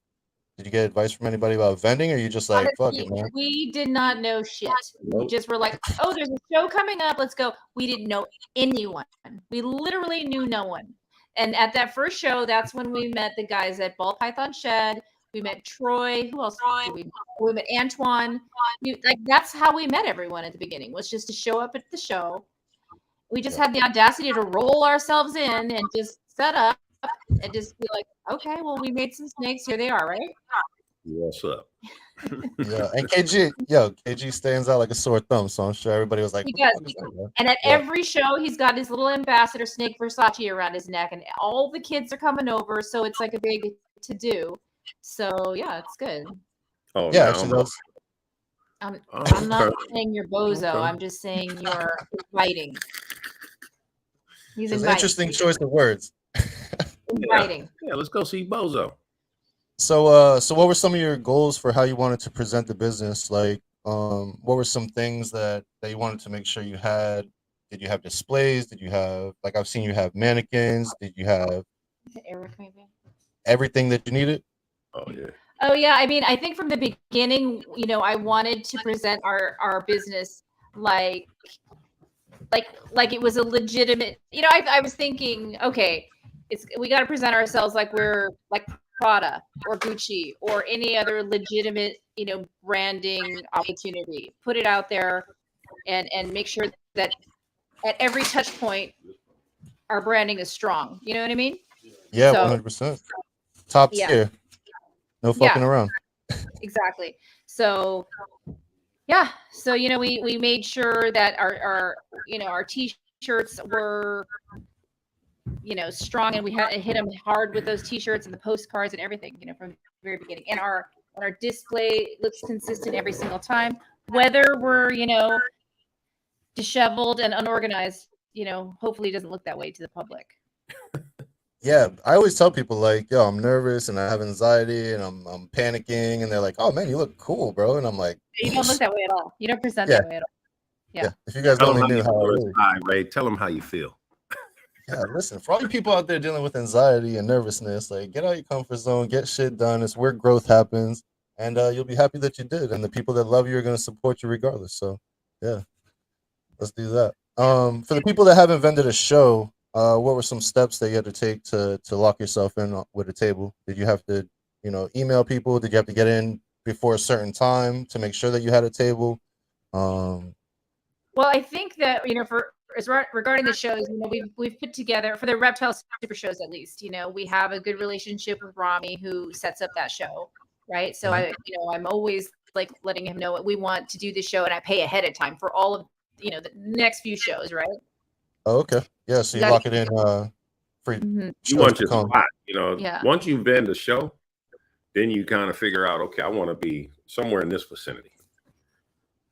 Did you get advice from anybody about vending, or you just like, fuck it, man? We did not know shit. We just were like, oh, there's a show coming up. Let's go. We didn't know anyone. We literally knew no one. And at that first show, that's when we met the guys at Ball Python Shed. We met Troy. Who else? We met Antoine. That's how we met everyone at the beginning, was just to show up at the show. We just had the audacity to roll ourselves in and just set up and just be like, okay, well, we made some snakes. Here they are, right? What's up? Yeah, and KG stands out like a sore thumb, so I'm sure everybody was like, he does. And at every show, he's got his little ambassador snake Versace around his neck, and all the kids are coming over, so it's like a big to do. So yeah, it's good. Oh yeah, actually, I'm not saying you're bozo. Okay. I'm just saying you're inviting. He's inviting. Interesting choice of words. Inviting. Yeah, let's go see Bozo. So what were some of your goals for how you wanted to present the business? Like, what were some things that you wanted to make sure you had? Did you have displays? Did you have, like, I've seen you have mannequins? Did you have everything that you needed? Oh yeah. I mean, I think from the beginning, I wanted to present our business like it was a legitimate. I was thinking, okay, we got to present ourselves like we're like Prada or Gucci or any other legitimate, branding opportunity. Put it out there and make sure that at every touch point, our branding is strong. You know what I mean? Yeah, 100%. Top tier. No fucking around. Exactly. So, yeah. So, we made sure that our t-shirts were, strong, and we had hit them hard with those t-shirts and the postcards and everything, from the very beginning. And our display looks consistent every single time, whether we're, disheveled and unorganized, hopefully it doesn't look that way to the public. Yeah, I always tell people, like, yo, I'm nervous and I have anxiety and I'm panicking, and they're like, oh man, you look cool, bro. And I'm like, you don't look that way at all. You don't present that way at all. Yeah. If you guys only knew how I really... Ray, tell them how you feel. Yeah, listen, for all you people out there dealing with anxiety and nervousness, like, get out your comfort zone, get shit done. It's where growth happens, and you'll be happy that you did. And the people that love you are going to support you regardless. So, yeah, let's do that. For the people that haven't vended a show, what were some steps that you had to take to lock yourself in with a table? Did you have to, email people? Did you have to get in before a certain time to make sure that you had a table? Well, I think that, regarding the shows, we've put together for the Reptile Super shows, at least, we have a good relationship with Rami, who sets up that show, right? So I'm always like letting him know what we want to do the show, and I pay ahead of time for all of, the next few shows, right? Oh, okay. Yeah, so you lock it in for you want your spot, once you vend a show, then you kind of figure out, okay, I want to be somewhere in this vicinity.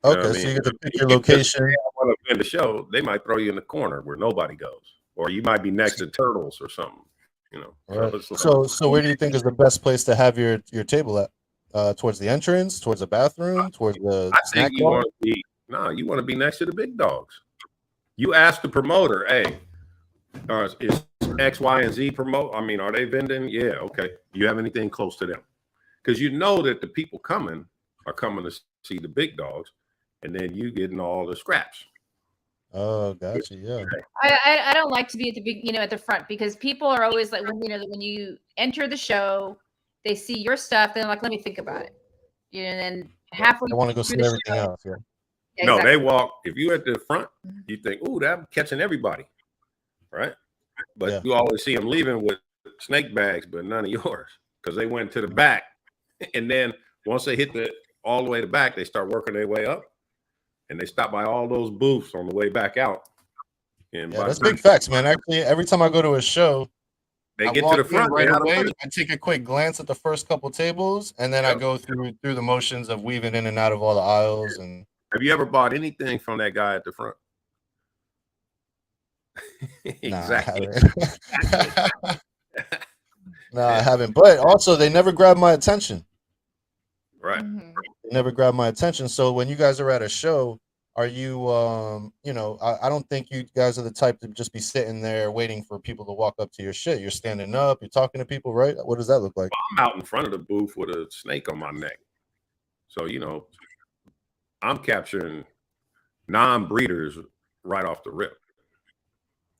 Okay, so you get to pick your location. I want to vend a show, they might throw you in the corner where nobody goes, or you might be next to turtles or something, Right. So where do you think is the best place to have your table at? Towards the entrance, towards the bathroom, towards the snack bar? You want to be next to the big dogs. You ask the promoter, hey, is X, Y, and Z promote? I mean, are they vending? Yeah, okay. You have anything close to them? Because you know that the people are coming to see the big dogs, and then you getting all the scraps. Oh, gotcha. Yeah. I don't like to be at the big, at the front, because people are always like, when you enter the show, they see your stuff, they're like, let me think about it. And then halfway. I want to go see everything else. Yeah. No, exactly. They walk. If you at the front, you think, "Ooh, I'm catching everybody," right? But you always see them leaving with snake bags, but none of yours, because they went to the back, and then once they hit all the way to the back, they start working their way up, and they stop by all those booths on the way back out. And that's big facts, man. Actually, every time I go to a show, they get to the front right away. I take a quick glance at the first couple tables, and then I go through the motions of weaving in and out of all the aisles. And have you ever bought anything from that guy at the front? Exactly. No, I haven't. But also, they never grabbed my attention. Right. They never grabbed my attention. So when you guys are at a show, Are you, you know, I don't think you guys are the type to just be sitting there waiting for people to walk up to your shit. You're standing up, you're talking to people, right? What does that look like? I'm out in front of the booth with a snake on my neck. So, you know, I'm capturing non-breeders right off the rip.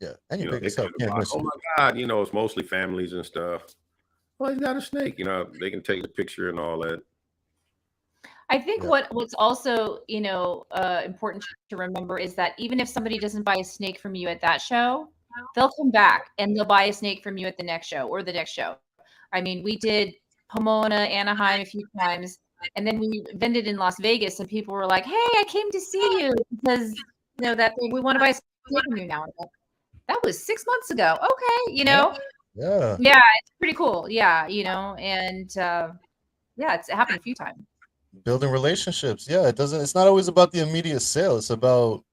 Yeah, and You you're know, big as hell. Can't miss oh you. my God, you know, it's mostly families and stuff. Well, he's got a snake. You know, they can take the picture and all that. I think what's also, you know, important to remember is that even if somebody doesn't buy a snake from you at that show, they'll come back and they'll buy a snake from you at the next show or the next show. I mean, we did Pomona, Anaheim a few times, and then we vended in Las Vegas, and people were like, "Hey, I came to see you because you know that thing. We want to buy a snake from you now." And like, that was 6 months ago. Okay, you know, Yeah, it's pretty cool. Yeah, you know, and yeah, it happened a few times. building relationships. Yeah, it's not always about the immediate sale. It's about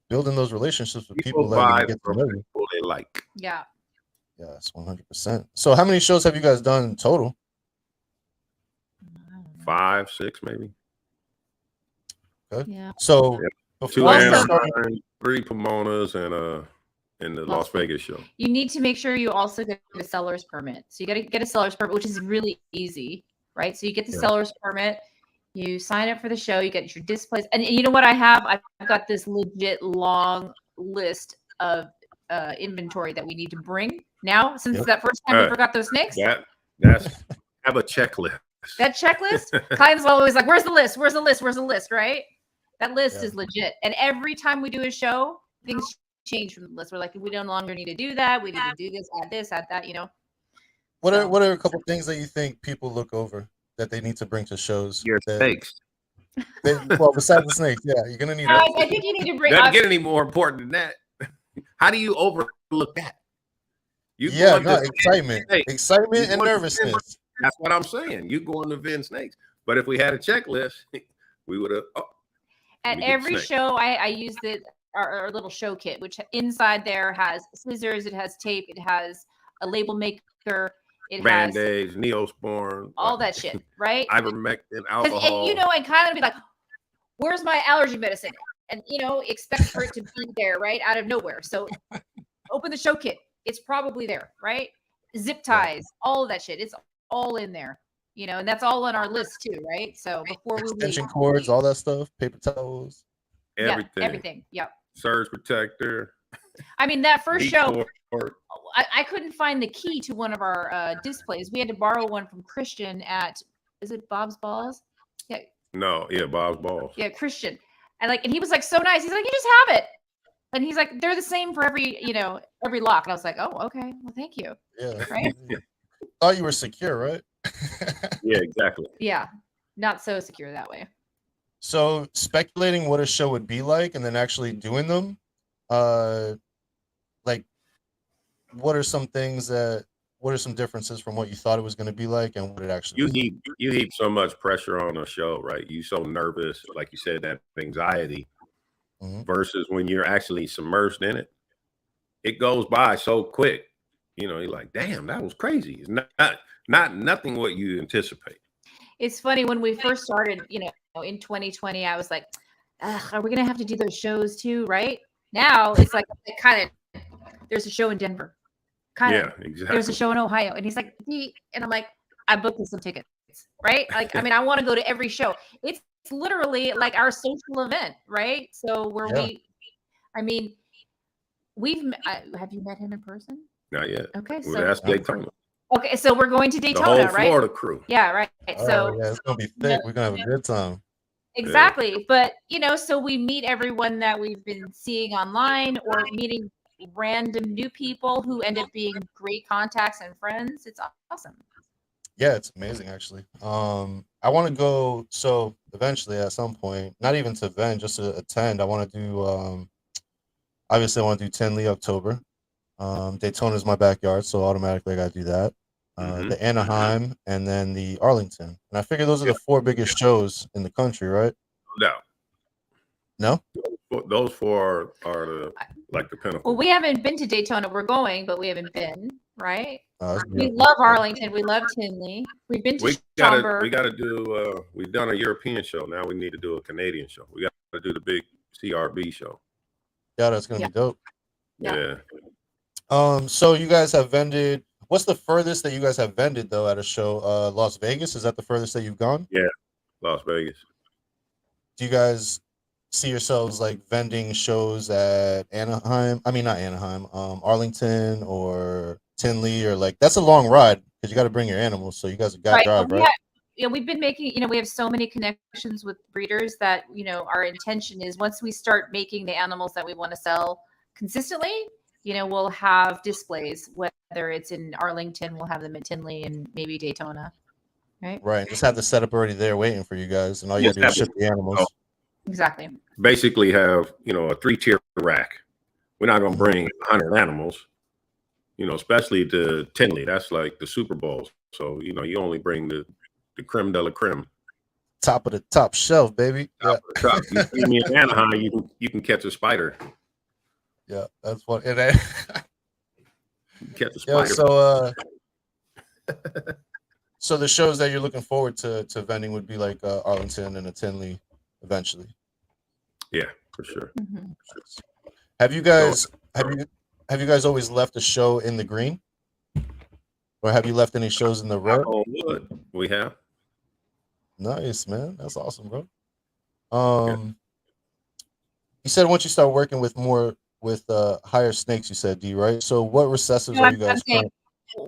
building those relationships with people that you get to know. People they like. Yeah. Yes, 100%. So how many shows have you guys done in total? 5, 6, maybe. Okay. Yeah. So 2 Anaheim, 3 Pomonas, and the Las Vegas show. You need to make sure you also get a seller's permit. So you got to get a seller's permit, which is really easy, right? So you get the seller's permit, you sign up for the show, you get your displays. And you know what I have? I've got this legit long list of inventory that we need to bring now. Since that first time we forgot those snakes. That's have a checklist. That checklist? Clients always like, where's the list? Where's the list? Where's the list? Right? That list is legit. And every time we do a show, things change from the list. We're like, we no longer need to do that. We need to do this, add that, you know. What are a couple things that you think people look over that they need to bring to shows? Your snakes. Well, besides the snakes, you're gonna need. I think you need to bring. Doesn't get any more important than that. How do you overlook that? Excitement and nervousness. That's what I'm saying. You going to vend snakes, but if we had a checklist, we would have. At every show, I use our little show kit, which inside there has scissors, it has tape, it has a label maker, it Band-Aids, Neosporin, all that shit, right? Ivermectin, alcohol. And, you know, and kind of be like, where's my allergy medicine? And, you know, expect for it to be there, right? Out of nowhere. So open the show kit. It's probably there, right? Zip ties, all of that shit. It's all in there, you know, and that's all on our list too, right? So before extension cords, all that stuff, paper towels, everything. Yep. Surge protector. I mean, that first show, I couldn't find the key to one of our displays. We had to borrow one from Christian is it Bob's Balls? Yeah. No, Bob's Balls. Yeah, Christian. And he was like so nice. He's like, you just have it. And he's like, they're the same for every lock. And I was like, oh, okay. Well, thank you. Yeah. Right. Thought you were secure, right? Yeah, exactly. Yeah. Not so secure that way. So speculating what a show would be like and then actually doing them, what are some differences from what you thought it was going to be like and what it actually you heap so much pressure on a show, right? You so nervous, like you said, that anxiety versus when you're actually submerged in it, it goes by so quick. You know, you're like, damn, that was crazy. It's not nothing what you anticipate. It's funny when we first started, you know, in 2020, I was like, are we gonna have to do those shows too, right? Now it's like there's a show in Denver. Exactly. There's a show in Ohio. And he's like, and I'm like, I booked some tickets, right? Like, I mean, I want to go to every show. It's literally like our social event, right? So have you met him in person? Not yet. Okay. So that's Daytona. Okay. So we're going to Daytona, the whole right? Florida crew. Yeah. Right. So it's going to be thick. We're going to have a good time. Exactly. Yeah. But, you know, so we meet everyone that we've been seeing online or meeting random new people who end up being great contacts and friends. It's awesome. Yeah, it's amazing actually. I want to go eventually at some point, not even to vend, just to attend. I want to do obviously I want to do Tinley October. Daytona is my backyard, so automatically I got to do that. The Anaheim and then the Arlington. And I figure those are the 4 biggest shows in the country, right? No? Those 4 are the pinnacle. Well, we haven't been to Daytona. We're going, but we haven't been, right? We beautiful. Love Arlington. We love Tinley. We've been to Schaumburg. We got to do, we've done a European show. Now we need to do a Canadian show. We got to do the big CRB show. Yeah, that's gonna be dope. Yeah. So you guys have vended. What's the furthest that you guys have vended though at a show? Las Vegas, is that the furthest that you've gone? Yeah, Las Vegas. Do you guys see yourselves like vending shows at Anaheim? I mean, not Anaheim, Arlington or Tinley, or like that's a long ride because you got to bring your animals. So you guys have got to drive, right? Yeah, we've been making, we have so many connections with breeders that, our intention is once we start making the animals that we want to sell consistently, we'll have displays, whether it's in Arlington, we'll have them at Tinley and maybe Daytona. Right. Just have the setup already there waiting for you guys, and all you have to do is ship the animals. Exactly. Basically have, a 3-tier rack. We're not going to bring 100 animals, especially to Tinley. That's like the Super Bowls. So, you only bring the creme de la creme. Top of the top shelf, baby. Top. You see me in Anaheim, you can catch a spider. Yeah, that's what it is. Catch a spider. So the shows that you're looking forward to vending would be like Arlington and a Tinley eventually. Yeah, for sure. Mm-hmm. Have you guys always left a show in the green, or have you left any shows in the red? We have. Nice, man. That's awesome, bro. You said once you start working with higher snakes, you said, D, right? So what recessives are you guys?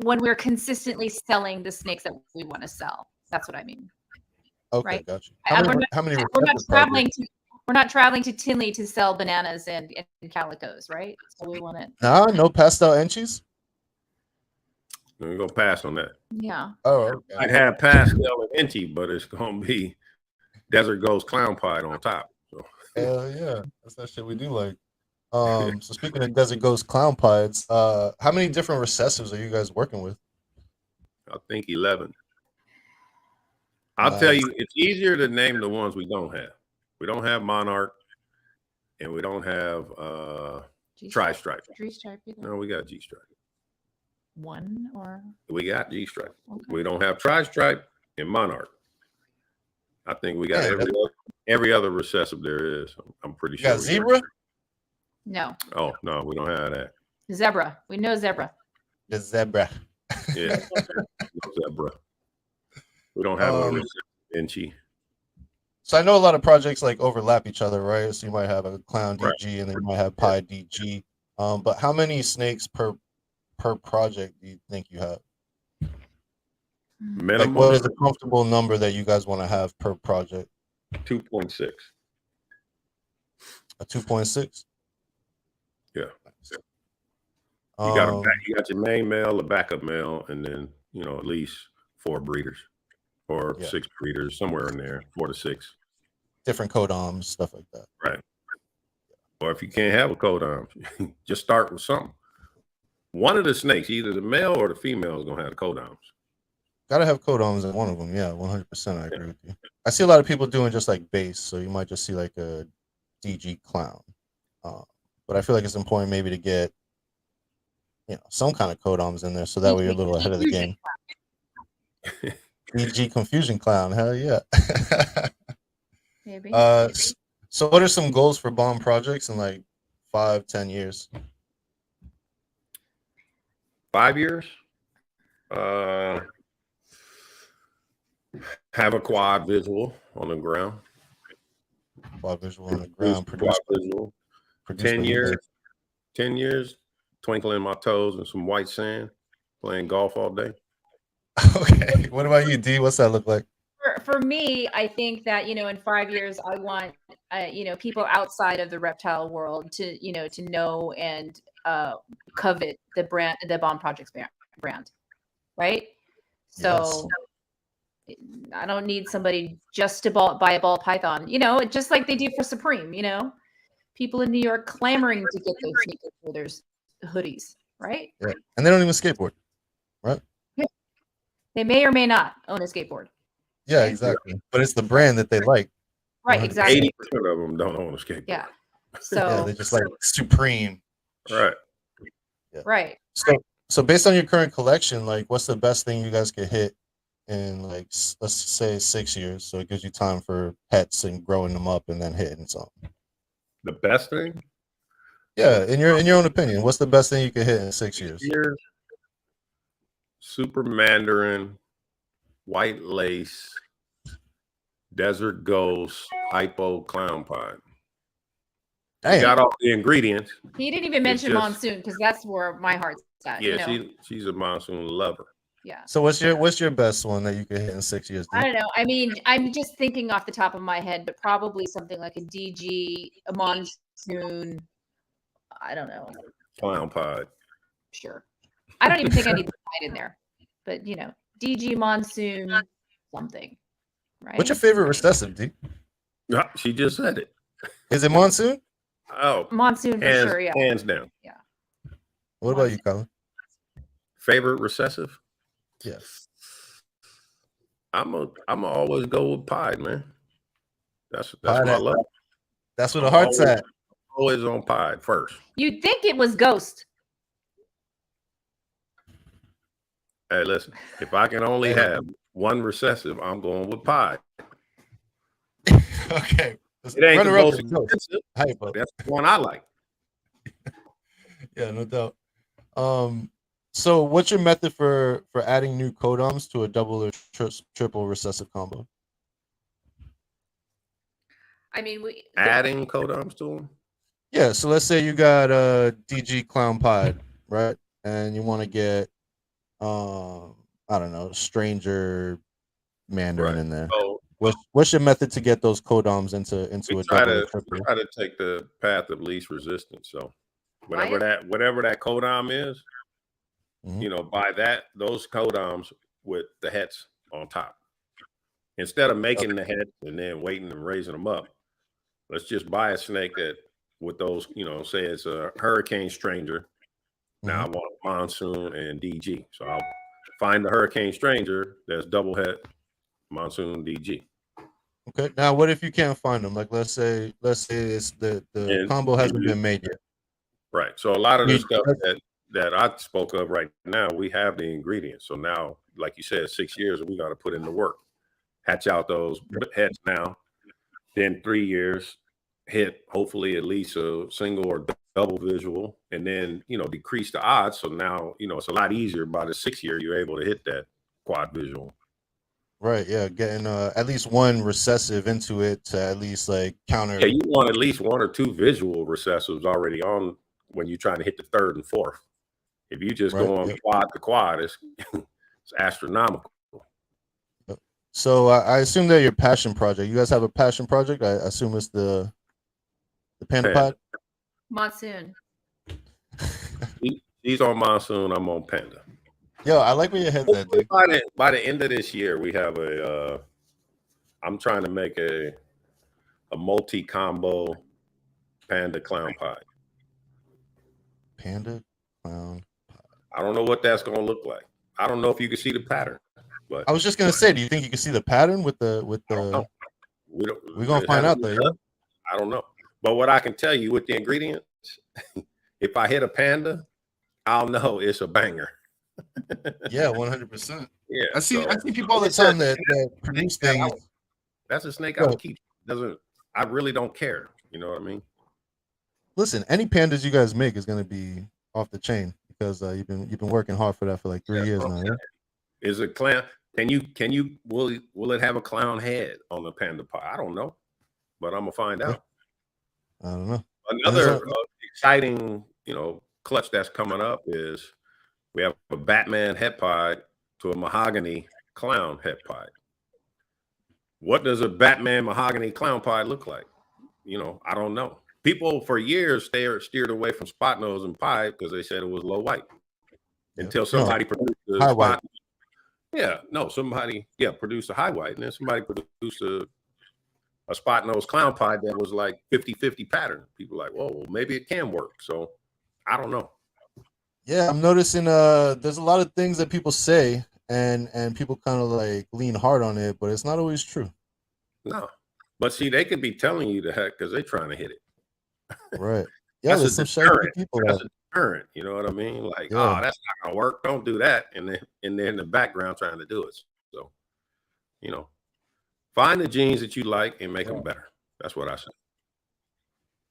When we're consistently selling the snakes that we want to sell, that's what I mean. Okay, right? Gotcha. We're not traveling to Tinley to sell bananas and calicos, right? So we want it. No pastel enchies. We're gonna pass on that. Yeah. Oh, okay. I have pastel and enchi, but it's gonna be Desert Ghost Clown Pie on top. So. Hell yeah, that's that shit we do like. So speaking of Desert Ghost Clown Pies, how many different recessives are you guys working with? I think 11. I'll tell you, it's easier to name the ones we don't have. We don't have Monarch, and we don't have Tri-Stripe. G-Stripe either. No, we got G-Stripe. One or? We got G-Stripe. Okay. We don't have Tri-Stripe and Monarch. I think we got every other recessive there is. I'm pretty sure. You got Zebra? No. Oh, no, we don't have that. Zebra. We know Zebra. The Zebra. Yeah. Zebra. We don't have a Enchi. So I know a lot of projects like overlap each other, right? So you might have a Clown DG and then you might have Pi DG. But how many snakes per project do you think you have? Minimum. Like what is a comfortable number that you guys want to have per project? 2.6. A 2.6? Yeah. You got your main male, a backup male, and then at least 4 breeders or 6 breeders, somewhere in there, 4 to 6. Different codons, stuff like that. Right. Or if you can't have a codon, just start with something. One of the snakes, either the male or the female, is gonna have the codons. Gotta have codons in one of them. Yeah, 100%. I agree with you. I see a lot of people doing just like base, so you might just see like a DG clown. But I feel like it's important maybe to get some kind of codons in there, so that way you're a little ahead of the game. DG confusion clown, hell yeah. Maybe. So what are some goals for bomb projects in like 5-10 years? 5 years? Have a quad visual on the ground. Quad visual on the ground. Quad visual. 10 years. 10 years. Twinkling my toes in some white sand, playing golf all day. Okay. What about you, D? What's that look like? For me, I think that, in 5 years, I want, people outside of the reptile world to know and covet the Bomb Projects brand. Right. So I don't need somebody just to buy a ball python, just like they do for Supreme, people in New York clamoring to get those sneaker holders hoodies. Right. Yeah. And they don't even skateboard. Right. Yeah. They may or may not own a skateboard. Yeah, exactly. But it's the brand that they like. Right, exactly. 80% of them don't own a skateboard. Yeah. So they just like Supreme. Right. Yeah. Right. So based on your current collection, like what's the best thing you guys could hit in like let's say 6 years? So it gives you time for pets and growing them up and then hitting something. The best thing? Yeah, in your own opinion, what's the best thing you could hit in 6 years? Super Mandarin, White Lace, Desert Ghost, Hypo Clown Pod. You got all the ingredients. He didn't even mention Monsoon because that's where my heart's at. Yeah, you know? she's a Monsoon lover. Yeah. So what's your best one that you could hit in 6 years? I don't know. I mean, I'm just thinking off the top of my head, but probably something like a DG, a Monsoon. I don't know. Clown Pod. Sure. I don't even think I need the Pod in there, but you know, DG, Monsoon, something. Right. What's your favorite recessive, D? She just said it. Is it Monsoon? Oh, Monsoon for sure. Yeah. Hands down. Yeah. What about you, Colin? Favorite recessive? Yes. I'm always go with Pied, man. That's Pied what I love. That's where the heart's at. Always on Pied first. You'd think it was Ghost. Hey, listen, if I can only have one recessive, I'm going with Pied. Okay. It ain't the most expensive. That's the one I like. Yeah, no doubt. So what's your method for adding new codons to a double or triple recessive combo? I mean, adding codons to them? Yeah, so let's say you got a DG Clown Pod, right? And you want to get I don't know, Stranger Mandarin in there. So, what's your method to get those codons into a double or triple? Try to take the path of least resistance. So whatever that codon is, you know, buy those codons with the heads on top. Instead of making the heads and then waiting and raising them up, let's just buy a snake that with those, you know, say it's a Hurricane Stranger. Now I want Monsoon and DG. So I'll find the Hurricane Stranger that's double head Monsoon DG. Okay. Now what if you can't find them? Like let's say it's the combo hasn't been made yet. Right. So a lot of the stuff that I spoke of right now, we have the ingredients. So now, like you said, 6 years, we got to put in the work. Hatch out those heads now. Then 3 years, hit hopefully at least a single or double visual, and then, you know, decrease the odds. So now, you know, it's a lot easier by the 6th year, you're able to hit that quad visual. Right. Yeah. Getting at least one recessive into it to at least like counter. Yeah, you want at least 1 or 2 visual recessives already on when you're trying to hit the 3rd and 4th. If you just go on quad to quad, it's astronomical. So I assume they're your passion project. You guys have a passion project? I assume it's the Panda Pod? Monsoon. He's on Monsoon. I'm on Panda. Yo, I like where your head's at, dude. By the end of this year, we have I'm trying to make a multi-combo Panda Clown Pod. Panda Clown Pod. I don't know what that's going to look like. I don't know if you can see the pattern. But I was just gonna say, do you think you can see the pattern with the? We're gonna find out though. Yeah? I don't know, but what I can tell you with the ingredients, if I hit a Panda, I'll know it's a banger. Yeah, 100%. Yeah, I see people all the time that produce things. That's a snake I would keep. I really don't care. You know what I mean? Listen, any pandas you guys make is gonna be off the chain because you've been working hard for that for like 3 years now. Yeah? Is a clown? Will it have a clown head on the Panda Pod? I don't know, but I'm gonna find out. I don't know. Another exciting, you know, clutch that's coming up is we have a Batman head pod to a mahogany clown head pod. What does a Batman mahogany clown pod look like? You know, I don't know. People for years steered away from spot nose and pied because they said it was low white until somebody produced the high spot. white. Yeah, no, somebody produced a high white, and then somebody produced a spot nose clown pod that was like 50-50 pattern. People like, whoa, well, maybe it can work. So I don't know. Yeah, I'm noticing there's a lot of things that people say and people kind of like lean hard on it, but it's not always true. No. But see, they could be telling you the heck because they're trying to hit it. Right. Yeah, that's there's some shady people. That's a deterrent. You know what I mean? Like, oh, that's not gonna work. Don't do that. And they're in the background trying to do it. So, you know, find the genes that you like and make them better. That's what I say.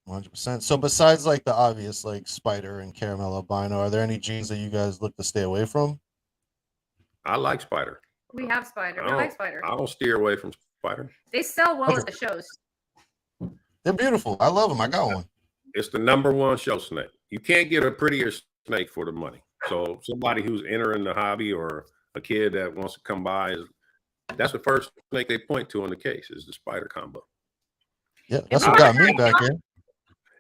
100%. So besides like the obvious like spider and caramel albino, are there any genes that you guys look to stay away from? I like spider. We have spider. We like spider. I don't steer away from spider. They sell well at the shows. They're beautiful. I love them. I got one. It's the #1 show snake. You can't get a prettier snake for the money. So somebody who's entering the hobby or a kid that wants to come by, that's the first snake they point to on the case is the spider combo. Yeah, that's what got me back in.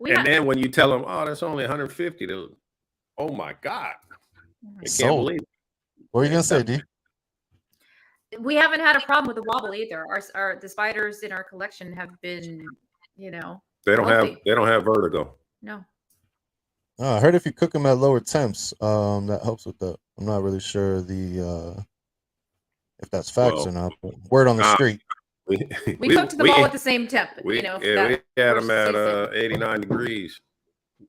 And then when you tell them, oh, that's only 150, oh my God. I can't believe it. What are you gonna say, D? We haven't had a problem with the wobble either. The spiders in our collection have been, they don't have vertigo. No. I heard if you cook them at lower temps, that helps with that. I'm not really sure if that's facts or not, but word on the street. We cooked them all at the same temp. We had them at 89 degrees.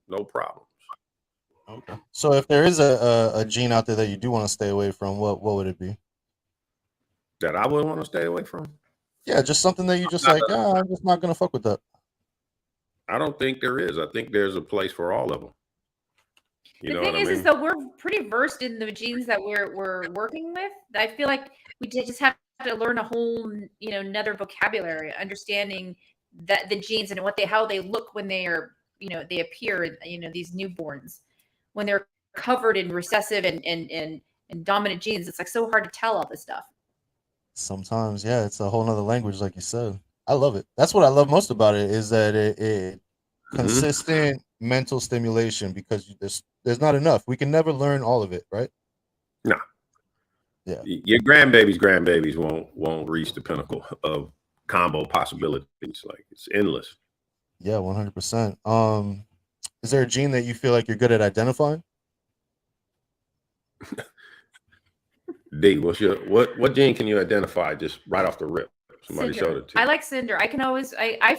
No problem. Okay. So if there is a gene out there that you do want to stay away from, what would it be? That I would want to stay away from? Yeah, just something that you just like, I'm just not gonna fuck with that. I don't think there is. I think there's a place for all of them. The thing is that we're pretty versed in the genes that we're working with. I feel like we just have to learn a whole, another vocabulary, understanding that the genes and how they look when they are, they appear, these newborns, when they're covered in recessive and dominant genes. It's like so hard to tell all this stuff. Sometimes, yeah, it's a whole nother language, like you said. I love it. That's what I love most about it, is that it consistent mental stimulation, because there's not enough. We can never learn all of it, right? No. Yeah. Your grandbabies won't reach the pinnacle of combo possibilities. Like, it's endless. Yeah, 100%. Is there a gene that you feel like you're good at identifying? D, what gene can you identify just right off the rip? Somebody Cinder. showed it to you. I like Cinder. I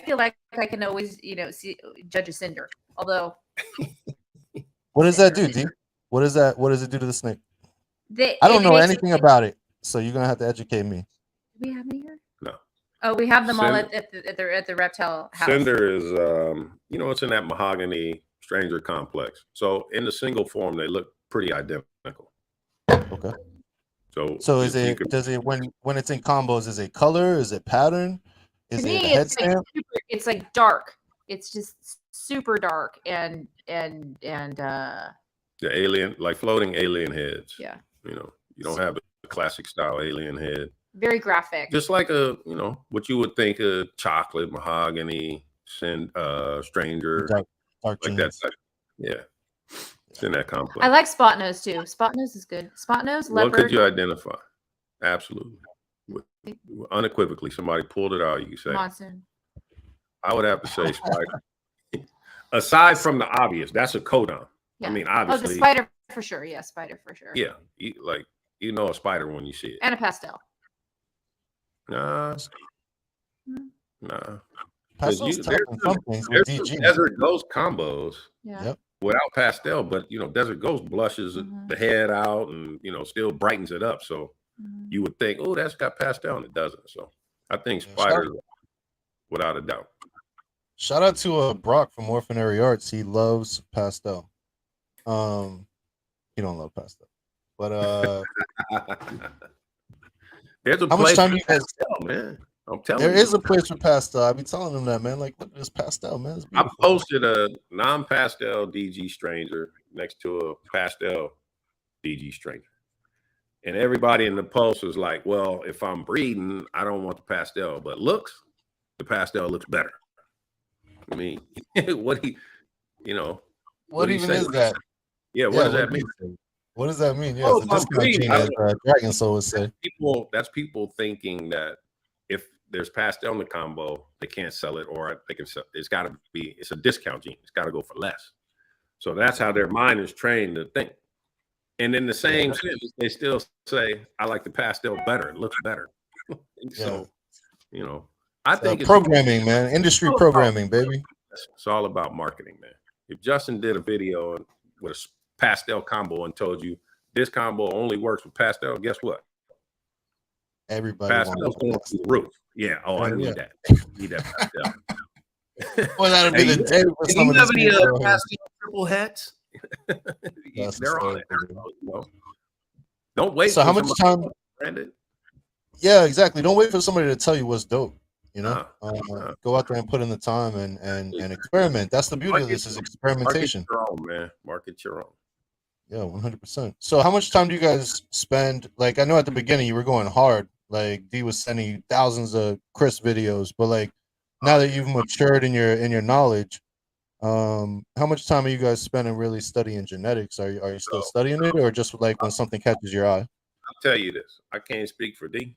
feel like I can always, judge a Cinder. Although, what does that do, D? What does it do to the snake? I don't know anything about it, so you're gonna have to educate me. Do we have any here? No. Oh, we have them all at the Reptile house. Cinder is, it's in that mahogany stranger complex. So in the single form, they look pretty identical. Okay. So is it? Does it when it's in combos? Is it color? Is it pattern? Is it head stamp? It's like dark. It's just super dark and the alien, like floating alien heads. Yeah. You don't have a classic style alien head. Very graphic. Just like what you would think a chocolate mahogany stranger dark like that. Yeah. It's in that complex. I like spot nose too. Spot nose is good. Spot nose, leopard. What could you identify? Absolutely. Unequivocally, somebody pulled it out. You can say Monsoon. I would have to say spider. Aside from the obvious, that's a codon. Yeah. I mean, obviously. Oh, the spider for sure. Yeah, spider for sure. Yeah, you know a spider when you see it. And a pastel. Nah. Pastel's there's Desert Ghost combos. Yeah. Yep. Without pastel, but Desert Ghost blushes the head out and still brightens it up. So you would think, oh, that's got pastel, and it doesn't. So I think spider, without a doubt. Shout out to Brock from Orphanary Arts. He loves pastel. He don't love pastel, but there's a how place much time for you guys pastel, man. I'm telling you. There is a place for pastel. I be telling them that, man. Like, look at this pastel, man. I posted a non-pastel DG stranger next to a pastel DG stranger. And everybody in the post was like, well, if I'm breeding, I don't want the pastel. But the pastel looks better. I mean, what even is that? Yeah, what does that mean? What does that mean? Yeah, it's a discount gene, as Dragon Soul would say. That's people thinking that if there's pastel in the combo, they can't sell it, or they can sell. It's a discount gene. It's got to go for less. So that's how their mind is trained to think. And in the same sentence, they still say, "I like the pastel better. It looks better." So, I think it's programming, man. Industry programming, baby. It's all about marketing, man. If Justin did a video with a pastel combo and told you this combo only works with pastel, guess what? Everybody pastel's going through the roof. Yeah. Oh, I need that. I need that pastel. Well, that'll be the day for some of these people. Triple hats. They're on it. Don't wait. So how much time? Yeah, exactly. Don't wait for somebody to tell you what's dope. You know, go out there and put in the time and experiment. That's the beauty of this is experimentation. Market your own, man. Market your own. Yeah, 100%. So how much time do you guys spend? Like, I know at the beginning you were going hard. Like D was sending you thousands of Chris videos, but like now that you've matured in your knowledge, how much time are you guys spending really studying genetics? Are you still studying it, or just like when something catches your eye? I'll tell you this. I can't speak for D.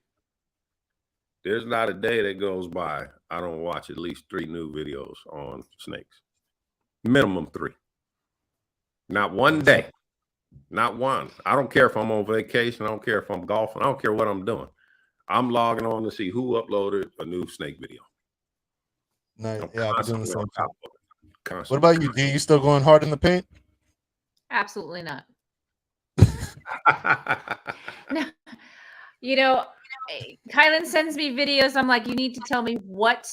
There's not a day that goes by I don't watch at least 3 new videos on snakes. Minimum 3. Not one day. Not one. I don't care if I'm on vacation. I don't care if I'm golfing. I don't care what I'm doing. I'm logging on to see who uploaded a new snake video. Nice. Yeah, I'm doing the same thing. What about you, D? You still going hard in the paint? Absolutely not. No. You know, Kylan sends me videos. I'm like, you need to tell me what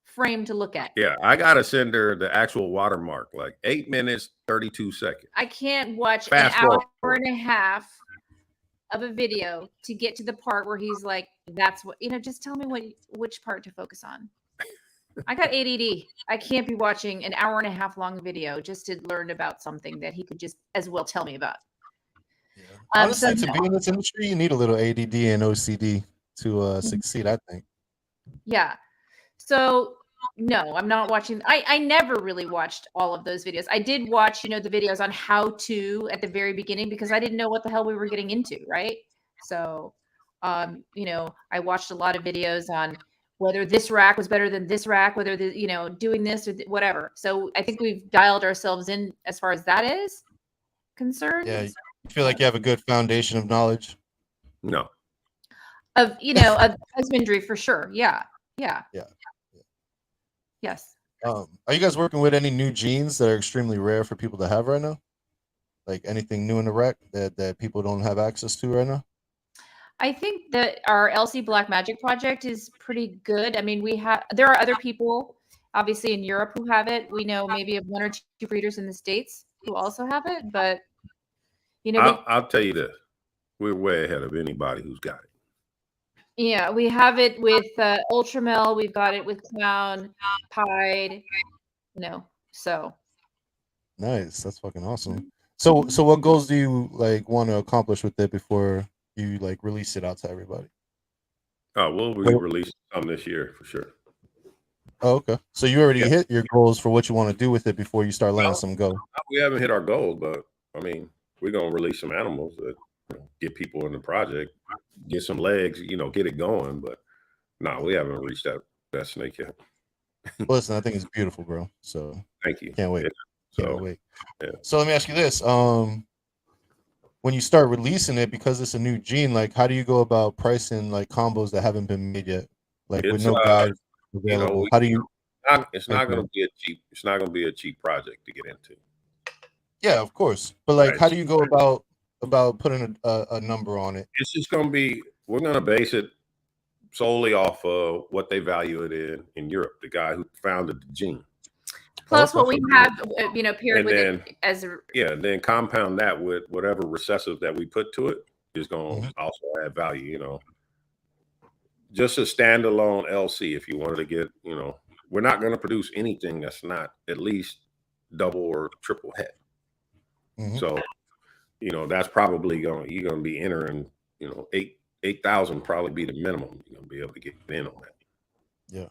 frame to look at. Yeah, I gotta send her the actual watermark, like 8 minutes, 32 seconds. I can't watch an hour and a half of a video to get to the part where he's like, that's what, you know, just tell me which part to focus on. I got ADD. I can't be watching an hour and a half long video just to learn about something that he could just as well tell me about. Yeah. Honestly, to be in this industry, you need a little ADD and OCD to succeed, I think. Yeah. So no, I'm not watching. I never really watched all of those videos. I did watch, you know, the videos on how to at the very beginning because I didn't know what the hell we were getting into, right? So, you know, I watched a lot of videos on whether this rack was better than this rack, whether the, you know, doing this or whatever. So I think we've dialed ourselves in as far as that is concerned. Yeah, you feel like you have a good foundation of knowledge. No. Of, you know, of husbandry for sure. Yeah. Yes. Are you guys working with any new genes that are extremely rare for people to have right now? Like anything new in the rec that people don't have access to right now? I think that our LC Black Magic project is pretty good. I mean, there are other people obviously in Europe who have it. We know maybe of 1 or 2 breeders in the States who also have it, but you know, I'll tell you this. We're way ahead of anybody who's got it. Yeah, we have it with Ultramel. We've got it with Clown, Pied, you know, so. Nice. That's fucking awesome. So what goals do you like want to accomplish with it before you like release it out to everybody? Oh, we'll release some this year for sure. Oh, okay. So you already hit your goals for what you want to do with it before you start letting some go. We haven't hit our goals, but I mean, we're gonna release some animals that get people in the project, get some legs, you know, get it going. But no, we haven't reached that snake yet. Well, listen, I think it's beautiful, bro. So thank you. Can't wait. Yeah. Can't wait. Yeah. So let me ask you this: when you start releasing it, because it's a new gene, like how do you go about pricing like combos that haven't been made yet, like with no guide available? You know, how do you? It's not going to be a cheap. It's not going to be a cheap project to get into. Yeah, of course. But like, how do you go about putting a number on it? It's just going to be. We're going to base it solely off of what they value it in Europe. The guy who founded the gene. Plus what we have, you know, paired with it as a... Yeah, then compound that with whatever recessive that we put to it is going to also add value, you know. Just a standalone LC, if you wanted to get, you know, we're not going to produce anything that's not at least double or triple head. So, you know, that's probably you're going to be entering, you know, 8,000 probably be the minimum you're going to be able to get in on that. Yeah.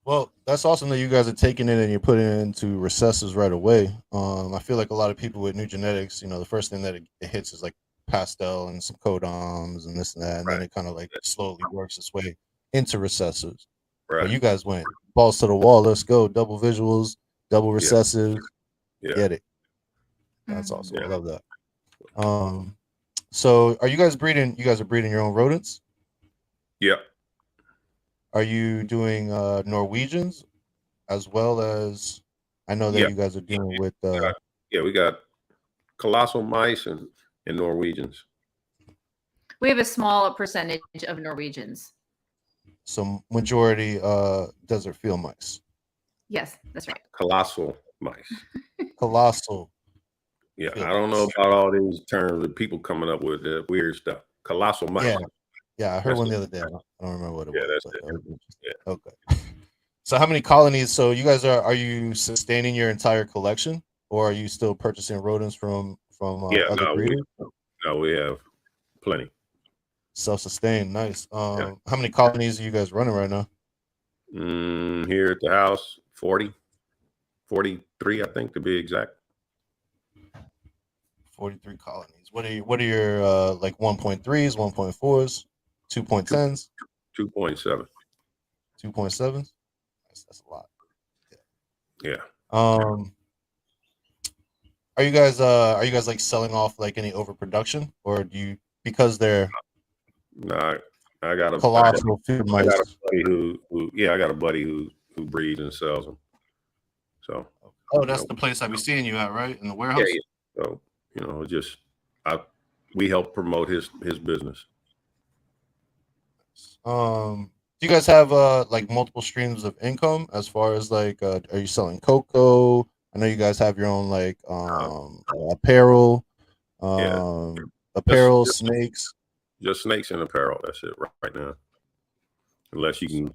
Well, that's awesome that you guys are taking it and you're putting it into recessives right away. I feel like a lot of people with new genetics, you know, the first thing that it hits is like pastel and some codons and this and that, and then it kind of like slowly works its way into recessives. Right. But you guys went balls to the wall. Let's go. Double visuals, double recessives. Get it. That's awesome. I love that. So are you guys breeding? You guys are breeding your own rodents? Yeah. Are you doing Norwegians as well as I know that you guys are dealing with we got colossal mice and Norwegians. We have a small percentage of Norwegians. So majority desert field mice. Yes, that's right. Colossal mice. Colossal. Yeah, I don't know about all these terms that people coming up with the weird stuff. Colossal mice. Yeah, I heard one the other day. I don't remember what it was. That's it. Yeah. Okay. So how many colonies? So you guys are you sustaining your entire collection, or are you still purchasing rodents from other breeders? We have plenty. Self-sustained, nice. How many colonies are you guys running right now? Here at the house, 40, 43, I think to be exact. 43 colonies. What are your like 1.3s, 1.4s, 2.10s? 2.7. 2.7s? That's a lot. Yeah. Are you guys like selling off like any overproduction, or do you, because they're I got a colossal food mice? I got a buddy I got a buddy who breeds and sells them. So that's the place I be seeing you at, right? In the warehouse? Yeah. So we help promote his business. Do you guys have like multiple streams of income as far as like are you selling cocoa? I know you guys have your own like apparel, snakes. Just snakes and apparel. That's it right now. Unless you can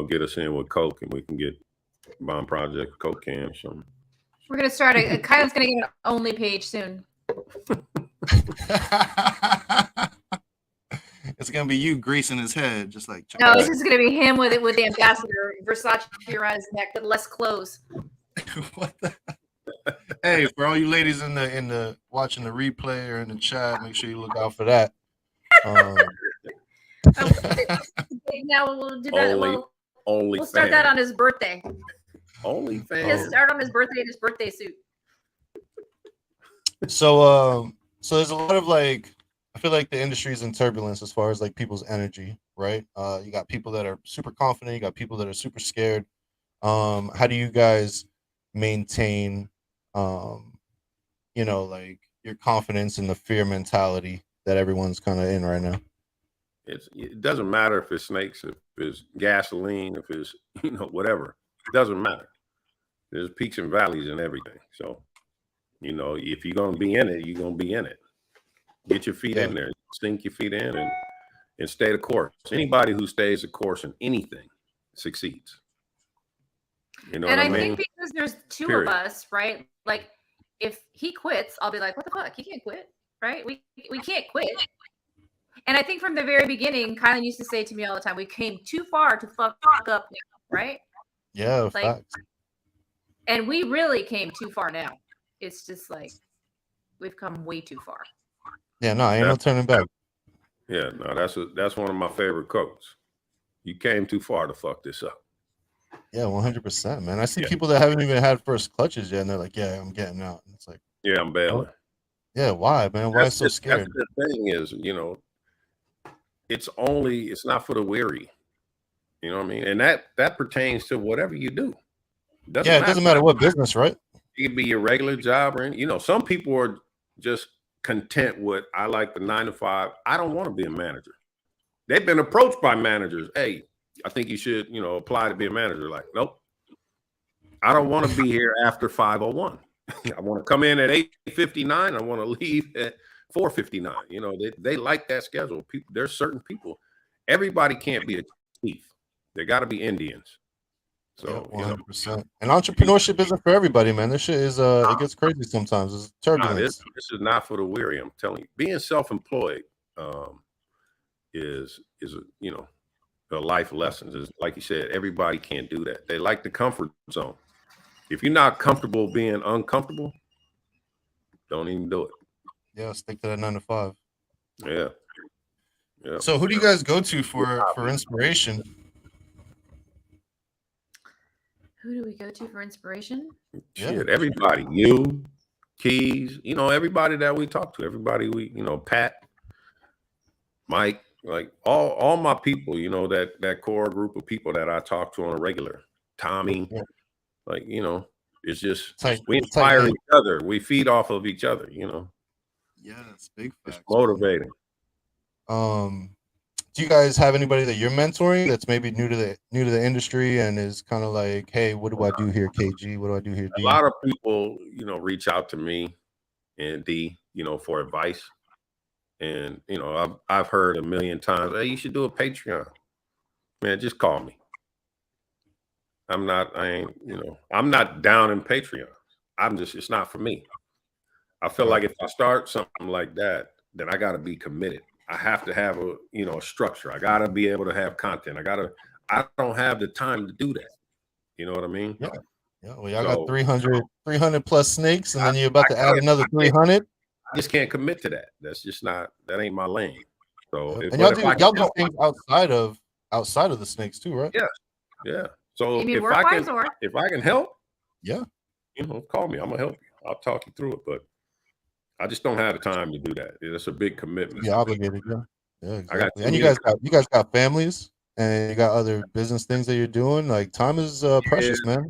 get us in with Coke and we can get Bomb Project Coke can or something. We're gonna start Kyle's gonna get an only page soon. It's gonna be you greasing his head, just like no. This is gonna be him with the ambassador Versace around his neck, but less clothes. What the? Hey, for all you ladies in the watching the replay or in the chat, make sure you look out for that. Now we'll do that. We'll start that on his birthday. Only fan. He'll start on his birthday in his birthday suit. So there's a lot of like, I feel like the industry is in turbulence as far as like people's energy, right? You got people that are super confident, you got people that are super scared. How do you guys maintain, like your confidence in the fear mentality that everyone's kind of in right now? It doesn't matter if it's snakes, if it's gasoline, if it's whatever. It doesn't matter. There's peaks and valleys in everything. So, if you're gonna be in it, you're gonna be in it. Get your feet in there, sink your feet in, and stay the course. Anybody who stays the course in anything succeeds. And I think because there's two of us, right? Like, if he quits, I'll be like, "What the fuck? He can't quit, right? We can't quit." And I think from the very beginning, Kylan used to say to me all the time, "We came too far to fuck up now," right? Yeah, like, facts. And we really came too far now. It's just like we've come way too far. Yeah, no, ain't no turning back. Yeah, no, that's one of my favorite quotes. You came too far to fuck this up. Yeah, 100%, man. I see people that haven't even had first clutches yet, and they're like, "Yeah, I'm getting out." And it's like, yeah, I'm bailing. Yeah, why, man? Why so scared? That's the thing is, it's not for the weary. You know what I mean? And that pertains to whatever you do. It doesn't matter what business, right? It could be your regular job or some people are just content with, I like the 9 to 5. I don't want to be a manager. They've been approached by managers. Hey, I think you should, apply to be a manager. Like, nope. I don't want to be here after 5:01. I want to come in at 8:59. I want to leave at 4:59. They like that schedule. There's certain people. Everybody can't be a chief. They got to be Indians. So 100%. And entrepreneurship isn't for everybody, man. This shit is it gets crazy sometimes. It's turbulence. This is not for the weary. I'm telling you. Being self-employed is a life lesson. Is, like you said, everybody can't do that. They like the comfort zone. If you're not comfortable being uncomfortable, don't even do it. Yeah, stick to that 9 to 5. Yeah. So who do you guys go to for inspiration? Who do we go to for inspiration? Shit, everybody. You, Keys, everybody that we talk to, everybody Pat, Mike, like all my people, that core group of people that I talk to on a regular. Tommy, like, it's just we inspire each other. We feed off of each other, Yeah, that's big facts. It's motivating. Do you guys have anybody that you're mentoring that's maybe new to the industry and is kind of like, hey, what do I do here, KG? What do I do here, D? A lot of people, reach out to me and D, for advice. And I've heard a million times, hey, you should do a Patreon. Man, just call me. I'm not down in Patreon. It's not for me. I feel like if I start something like that, then I got to be committed. I have to have a structure. I got to be able to have content. I don't have the time to do that. You know what I mean? Yeah. Well, y'all got 300 plus snakes, and then you're about to add another 300. I just can't commit to that. That ain't my lane. So and y'all do things outside of the snakes too, right? Yeah. So if I can help, call me. I'm gonna help you. I'll talk you through it, but I just don't have the time to do that. It's a big commitment. You're obligated, exactly. And you guys got families, and you got other business things that you're doing. Like time is precious, man.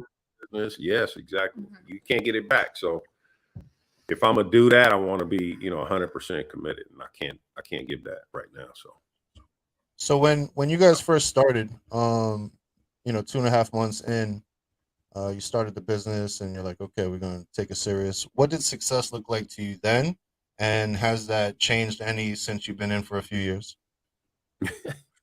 Yes, exactly. You can't get it back. So if I'm gonna do that, I want to be 100% committed, and I can't give that right now. So when you guys first started, 2.5 months in, you started the business and you're like, okay, we're going to take it serious. What did success look like to you then? And has that changed any since you've been in for a few years?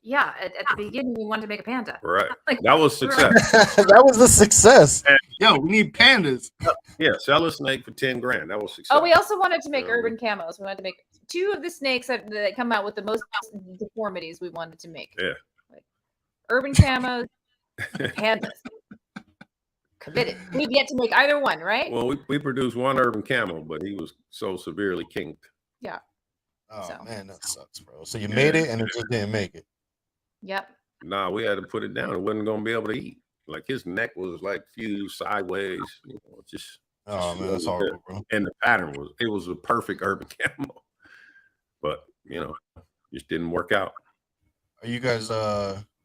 Yeah. At the beginning, we wanted to make a panda. Right. That was success. That was the success. And, we need pandas. Yeah. Sell a snake for 10 grand. That was success. Oh, we also wanted to make urban camos. We wanted to make 2 of the snakes that come out with the most deformities we wanted to make. Yeah. Like urban camos, pandas. Committed. We've yet to make either one, right? Well, we produced one urban camo, but he was so severely kinked. Yeah. Oh man, that sucks, bro. So you made it and it just didn't make it. Yep. Nah, we had to put it down. It wasn't gonna be able to eat. Like his neck was like fused sideways. Man, that's horrible, bro. And the pattern was a perfect urban camo, but just didn't work out. Are you guys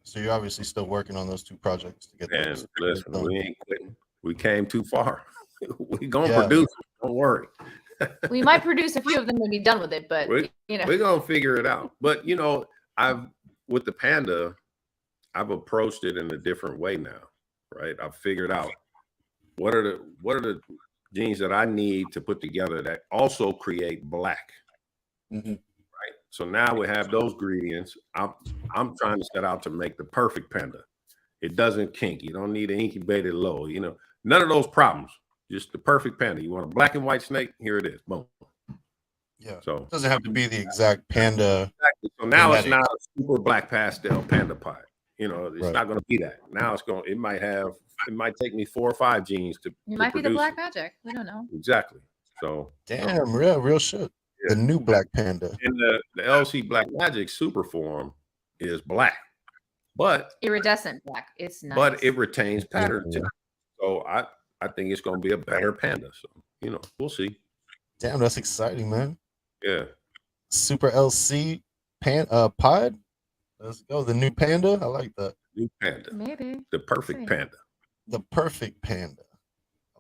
so you're obviously still working on those 2 projects to get those. Listen, we ain't quitting. We came too far. We gonna produce. Don't worry. We might produce a few of them and be done with it, but we're gonna figure it out. But with the panda, I've approached it in a different way now, right? I've figured out what are the genes that I need to put together that also create black. Mm-hmm. Right. So now we have those ingredients. I'm trying to set out to make the perfect panda. It doesn't kink. You don't need an incubated low. None of those problems. Just the perfect panda. You want a black and white snake? Here it is. Boom. Yeah. So it doesn't have to be the exact panda. Exactly. So now it's not a super black pastel panda pie. It's not going to be that. Now it might take me 4 or 5 genes to. It might be the black magic. We don't know. Exactly. So damn, real shit. Yeah. The new black panda. And the LC Black Magic super form is black, but iridescent black. It's nice. But it retains pattern too. So I think it's going to be a better panda. So we'll see. Damn, that's exciting, man. Yeah. Super LC pod. Let's go. The new panda. I like that. New panda. Maybe. The perfect panda. The perfect panda.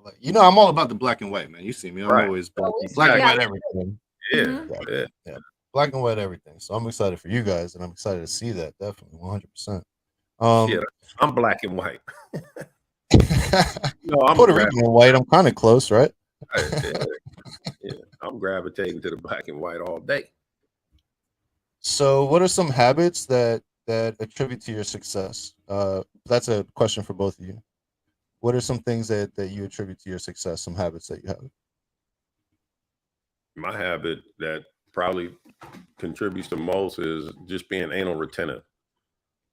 I'm all about the black and white, man. You see me. I'm always black and white everything. Yeah. Mm-hmm. Yeah. Black and white everything. So I'm excited for you guys, and I'm excited to see that. Definitely 100%. I'm black and white. I'm Puerto Rican and white. I'm kind of close, right? Yeah. I'm gravitating to the black and white all day. So what are some habits that attribute to your success? That's a question for both of you. What are some things that you attribute to your success, some habits that you have? My habit that probably contributes the most is just being anal retentive.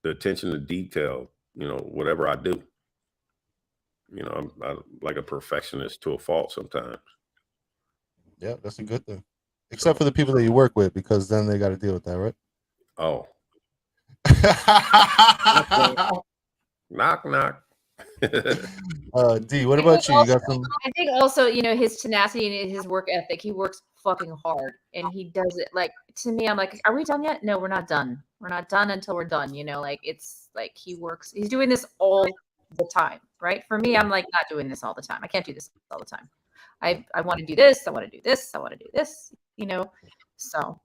The attention to detail, whatever I do. I'm like a perfectionist to a fault sometimes. Yeah, that's a good thing. Except for the people that you work with, because then they got to deal with that, right? Oh. Knock, knock. D, what about you? You got some? I think also, his tenacity and his work ethic. He works fucking hard, and he does it. Like, to me, I'm like, are we done yet? No, we're not done. We're not done until we're done. It's like he works. He's doing this all the time, right? For me, I'm like not doing this all the time. I can't do this all the time. I want to do this. I want to do this. I want to do this. So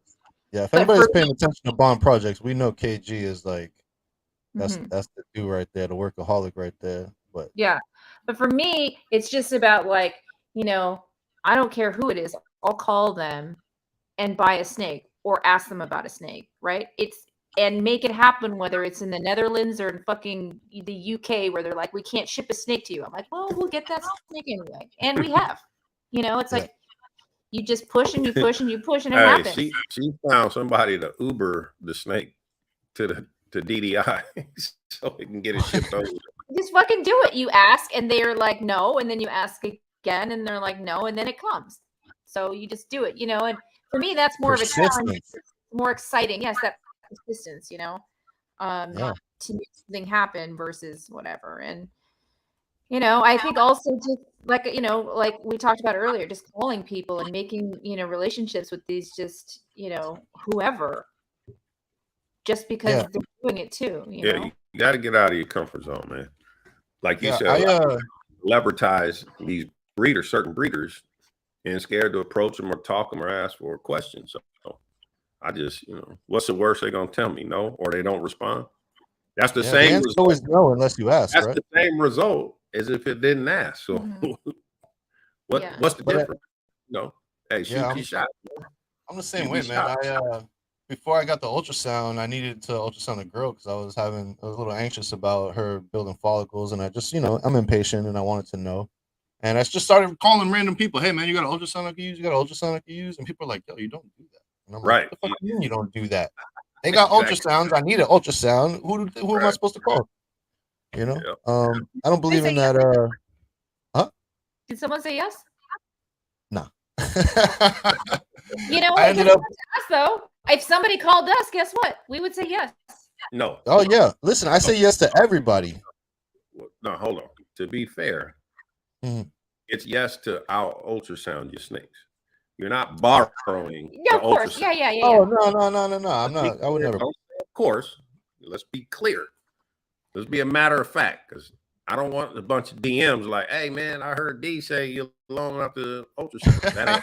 Yeah, if anybody's paying attention to bond projects, we know KG is like that's the dude right there, the workaholic right there. But yeah, but for me, it's just about like, I don't care who it is. I'll call them and buy a snake or ask them about a snake, right? And make it happen, whether it's in the Netherlands or in fucking the UK, where they're like, we can't ship a snake to you. I'm like, well, we'll get that snake anyway, and we have. It's like you just push and you push and you push, and it happens. She found somebody to Uber the snake to DDI so it can get it shipped over. Just fucking do it. You ask, and they're like, no, and then you ask again, and they're like, no, and then it comes. So you just do it, and for me, that's more of a challenge. It's more exciting. Yes, that persistence, to make something happen versus whatever. And, I think also just like, like we talked about earlier, just calling people and making, relationships with these just, whoever, just because they're doing it too. You know? You got to get out of your comfort zone, man. Like you said, celebritize these certain breeders, and scared to approach them or talk them or ask for a question. So I just, what's the worst they're going to tell me? No, or they don't respond. That's the same result. Always no unless you ask. That's the same result as if it didn't ask. So what's the difference? Hey, shoot your shot. I'm the same way, man. Before I got the ultrasound, I needed to ultrasound a girl because I was a little anxious about her building follicles, and I just, I'm impatient and I wanted to know. And I just started calling random people. Hey, man, you got an ultrasound I can use? You got an ultrasound I can use? And people are like, yo, you don't do that. And I'm like, what the fuck do you mean you don't do that? They got ultrasounds. I need an ultrasound. Who am I supposed to call? I don't believe in that. Huh? Did someone say yes? No. You know what? I ended up us, though. If somebody called us, guess what? We would say yes. No. Oh, yeah. Listen, I say yes to everybody. No, hold on. To be fair, it's yes to our ultrasound your snakes. You're not borrowing. Yeah, of course. Ultrasound. Yeah. Oh, no. I'm not. I would never. Of course. Let's be clear. Let's be a matter of fact, because I don't want a bunch of DMs like, hey, man, I heard D say you're loaning out the ultrasound.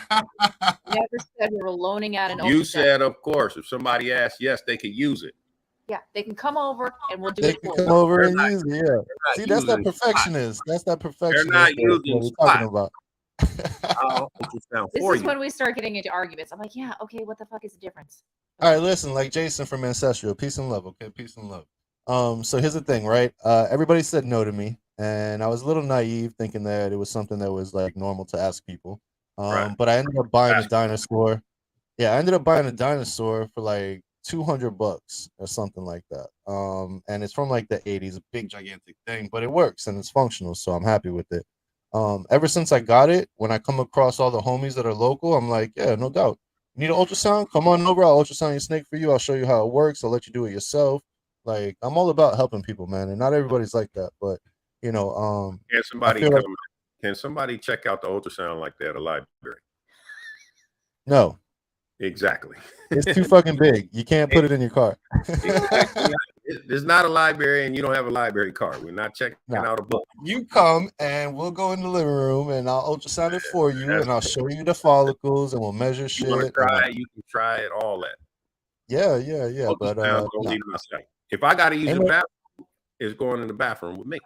Never said we were loaning out an ultrasound. You said, of course, if somebody asked, yes, they could use it. Yeah, they can come over and we'll do it. They can come over and use it. Yeah. See, that's that perfectionist. That's that perfectionist. They're not using what we're talking about. This is when we start getting into arguments. I'm like, yeah, okay, what the fuck is the difference? All right, listen, like Jason from Ancestral, peace and love, okay, peace and love. So here's the thing, right? Everybody said no to me, and I was a little naive, thinking that it was something that was like normal to ask people. But I ended up buying a dinosaur. Yeah, I ended up buying a dinosaur for like $200 or something like that. And it's from like the 80s, a big gigantic thing, but it works and it's functional, so I'm happy with it. Ever since I got it, when I come across all the homies that are local, I'm like, yeah, no doubt. You need an ultrasound? Come on over. I'll ultrasound your snake for you. I'll show you how it works. I'll let you do it yourself. Like, I'm all about helping people, man. And not everybody's like that, but can somebody check out the ultrasound like that at a library? No. Exactly. It's too fucking big. You can't put it in your car. Exactly. There's not a library and you don't have a library card. We're not checking out a book. You come and we'll go in the living room and I'll ultrasound it for you and I'll show you the follicles and we'll measure shit. You can try it, all that. Yeah. But if I gotta use the bathroom, it's going in the bathroom with me.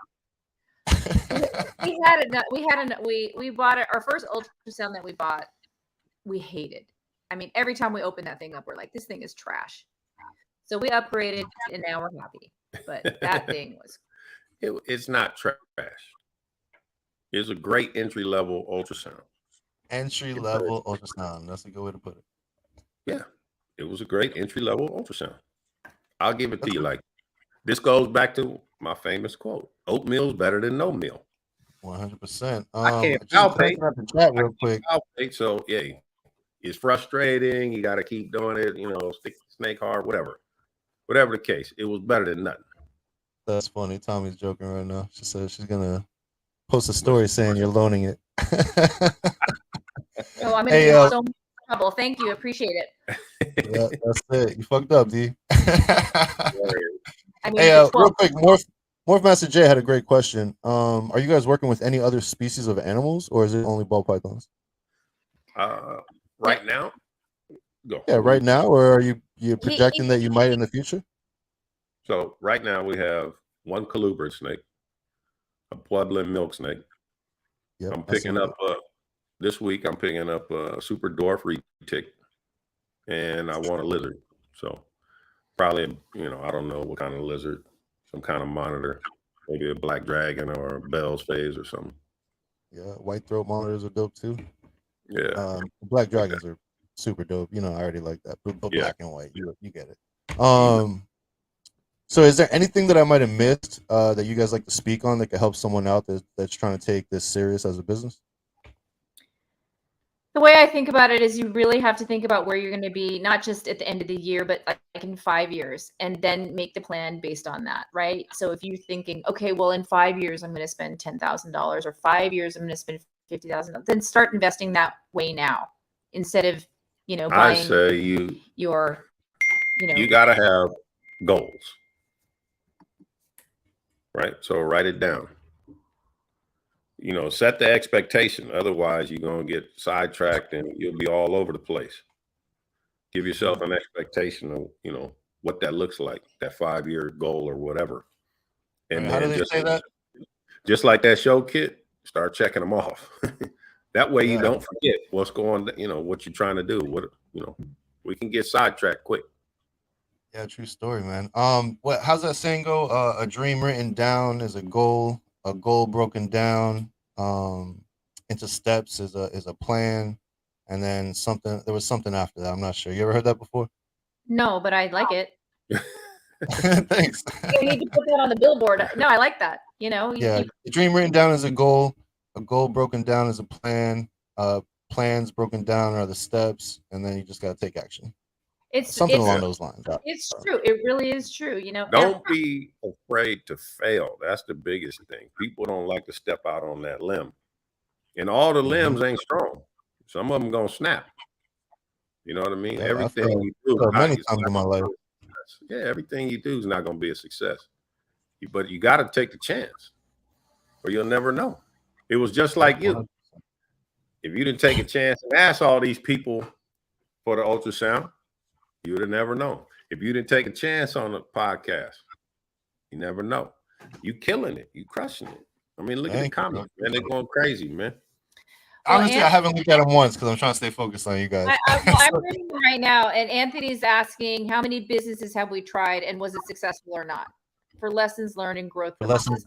We bought it. Our first ultrasound that we bought, we hated. I mean, every time we open that thing up, we're like, this thing is trash. So we upgraded and now we're happy. But that thing was. It's not trash. It's a great entry-level ultrasound. Entry-level ultrasound. That's a good way to put it. Yeah. It was a great entry-level ultrasound. I'll give it to you. Like, this goes back to my famous quote. Oatmeal's better than no meal. 100%. I can't palpate. The chat real quick. So, yeah. It's frustrating. You got to keep doing it, stick snake hard, whatever the case. It was better than nothing. That's funny. Tommy's joking right now. She said she's gonna post a story saying you're loaning it. Oh, I'm in so much trouble. Thank you. Appreciate it. Yeah, that's it. You fucked up, D. Hey, real quick, Morph Master J had a great question. Are you guys working with any other species of animals, or is it only ball pythons? Right now, Go. Yeah, right now, or are you projecting that you might in the future? So right now we have one colubrid snake, a Pueblan milk snake. Yep, I'm picking up this week. I'm picking up a super dwarf retic, and I want a lizard. So probably, I don't know what kind of lizard, some kind of monitor, maybe a black dragon or a Bell's phase or something. Yeah, white throat monitors are dope too. Yeah, black dragons are super dope. I already like that, but black and white, you get it. So is there anything that I might have missed that you guys like to speak on that could help someone out that's trying to take this serious as a business? The way I think about it is you really have to think about where you're going to be, not just at the end of the year, but like in 5 years, and then make the plan based on that, right? So if you're thinking, okay, well, in 5 years, I'm going to spend $10,000, or 5 years, I'm going to spend $50,000, then start investing that way now, instead of, buying I say you got to have goals, right? So write it down. Set the expectation. Otherwise, you're going to get sidetracked and you'll be all over the place. Give yourself an expectation of, what that looks like, that 5-year goal or whatever. And how do they say that? Just like that show, kid, start checking them off. That way you don't forget what's going, what you're trying to do. We can get sidetracked quick. Yeah, true story, man. How's that saying go? A dream written down is a goal broken down into steps is a plan, and then there was something after that. I'm not sure. You ever heard that before? No, but I like it. Thanks. You need to put that on the billboard. No, I like that. The dream written down is a goal broken down is a plan, plans broken down are the steps, and then you just got to take action. It's something along those lines. It's true. It really is true. Don't be afraid to fail. That's the biggest thing. People don't like to step out on that limb, and all the limbs ain't strong. Some of them gonna snap. You know what I mean? Everything you do, many times in my life. Yeah, everything you do is not gonna be a success. But you got to take the chance, or you'll never know. It was just like you. If you didn't take a chance and ask all these people for the ultrasound, you would have never known. If you didn't take a chance on the podcast, you never know. You killing it. You crushing it. I mean, look at the comments, man. They're going crazy, man. Honestly, I haven't looked at them once because I'm trying to stay focused on you guys. I'm reading them right now, and Anthony's asking, how many businesses have we tried, and was it successful or not? For lessons learned and growth purposes.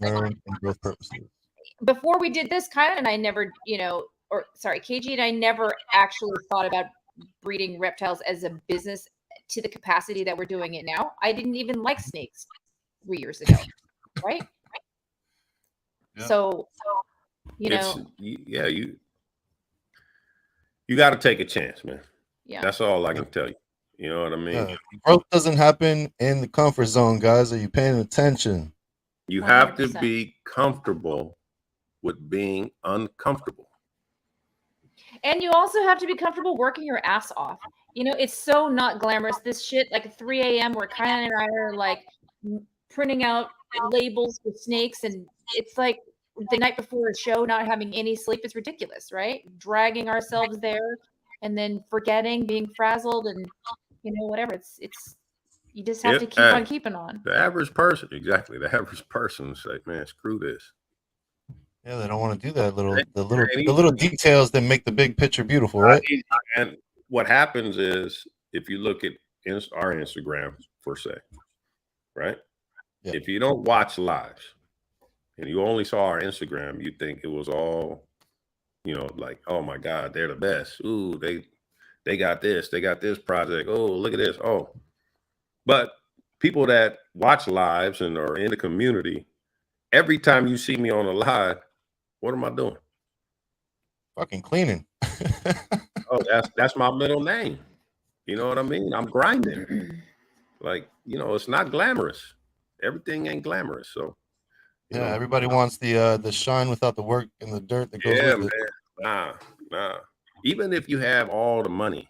Before we did this, Kyla and I never, KG and I never actually thought about breeding reptiles as a business to the capacity that we're doing it now. I didn't even like snakes 3 years ago, right? Yeah. So you got to take a chance, man. Yeah, that's all I can tell you. You know what I mean? Yeah. Growth doesn't happen in the comfort zone, guys. Are you paying attention? You have 100%. To be comfortable with being uncomfortable. And you also have to be comfortable working your ass off. It's so not glamorous. This shit, like at 3 a.m. where Kyle and I are like printing out labels with snakes, and it's like the night before a show, not having any sleep. It's ridiculous, right? Dragging ourselves there and then forgetting, being frazzled, and whatever. It's you just have to keep on keeping on. The average person, exactly. The average person say, man, screw this. Yeah, they don't want to do that. The little details that make the big picture beautiful, right? And what happens is, if you look at our Instagram, per se, right? Yeah. If you don't watch lives and you only saw our Instagram, you think it was all, like, oh my God, they're the best. Ooh, they got this project. Oh, look at this. Oh, but people that watch lives and are in the community, every time you see me on a live, what am I doing? Fucking cleaning. Oh, that's my middle name. You know what I mean? I'm grinding. Like, it's not glamorous. Everything ain't glamorous. So yeah, everybody wants the shine without the work and the dirt that goes with it. Nah. Even if you have all the money,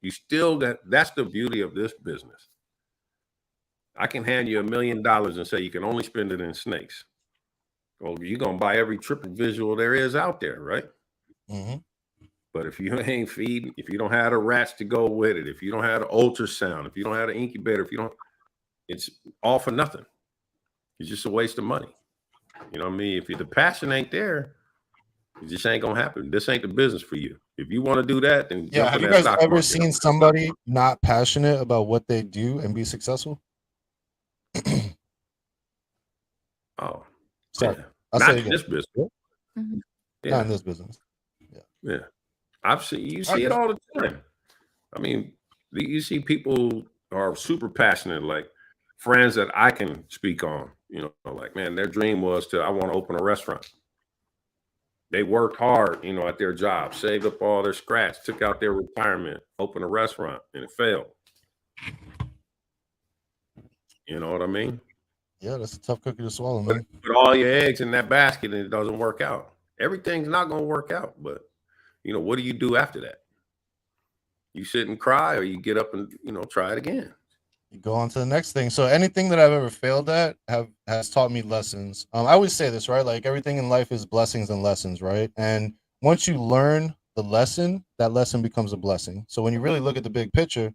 you still that's the beauty of this business. I can hand you $1 million and say you can only spend it in snakes. Well, you're gonna buy every triple visual there is out there, right? Mm-hmm. But if you ain't feeding, if you don't have the rats to go with it, if you don't have the ultrasound, if you don't have the incubator, if you don't, it's all for nothing. It's just a waste of money. You know what I mean? If the passion ain't there, it just ain't gonna happen. This ain't the business for you. If you want to do that, then yeah. Have you guys ever seen somebody not passionate about what they do and be successful? Oh, sorry. Yeah. I'll Not say in this business. Mhm. Yeah. Not in this business. Yeah. I've seen you see it all the time. I mean, you see people are super passionate, like friends that I can speak on, you know, like, man, their dream was I want to open a restaurant. They worked hard, you know, at their job, saved up all their scratch, took out their retirement, opened a restaurant, and it failed. You know what I mean? Yeah, that's a tough cookie to swallow, man. Put all your eggs in that basket and it doesn't work out. Everything's not going to work out, but you know, what do you do after that? You sit and cry, or you get up and, you know, try it again. You go on to the next thing. So anything that I've ever failed at has taught me lessons. I always say this, right? Like everything in life is blessings and lessons, right? And once you learn the lesson, that lesson becomes a blessing. So when you really look at the big picture,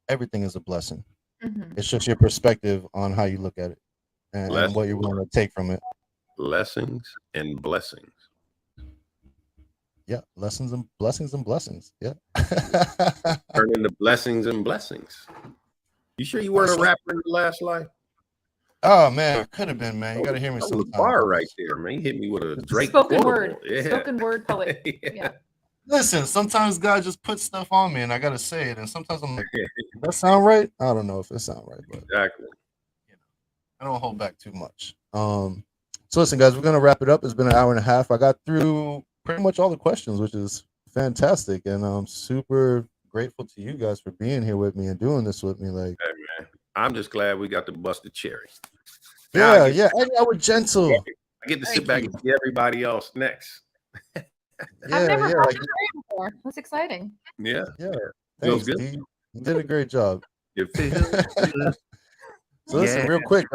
everything is a blessing. Mhm. It's just your perspective on how you look at it and what you're willing to take from it. Lessons and blessings. Yeah, lessons and blessings and blessings. Yeah. Turn into blessings and blessings. You sure you weren't a rapper in your last life? Oh man, could have been, man. You got to hear me That was sometimes. a bar right there, man. You hit me with a Drake spoken quotable. word. Yeah. Spoken word poet. Yeah. Listen, sometimes God just puts stuff on me and I got to say it. And sometimes I'm like, does that sound right? I don't know if it sounds right, but Exactly. you know, I don't hold back too much. So listen, guys, we're going to wrap it up. It's been an hour and a half. I got through pretty much all the questions, which is fantastic. And I'm super grateful to you guys for being here with me and doing this with me. Like, hey, man, I'm just glad we got to bust the cherry. Yeah, and y'all were gentle. I get to sit back and see everybody else next. I've never yeah, watched it before. That's exciting. Yeah. Thanks, good. D. You did a great job. It feels good. So listen, real quick,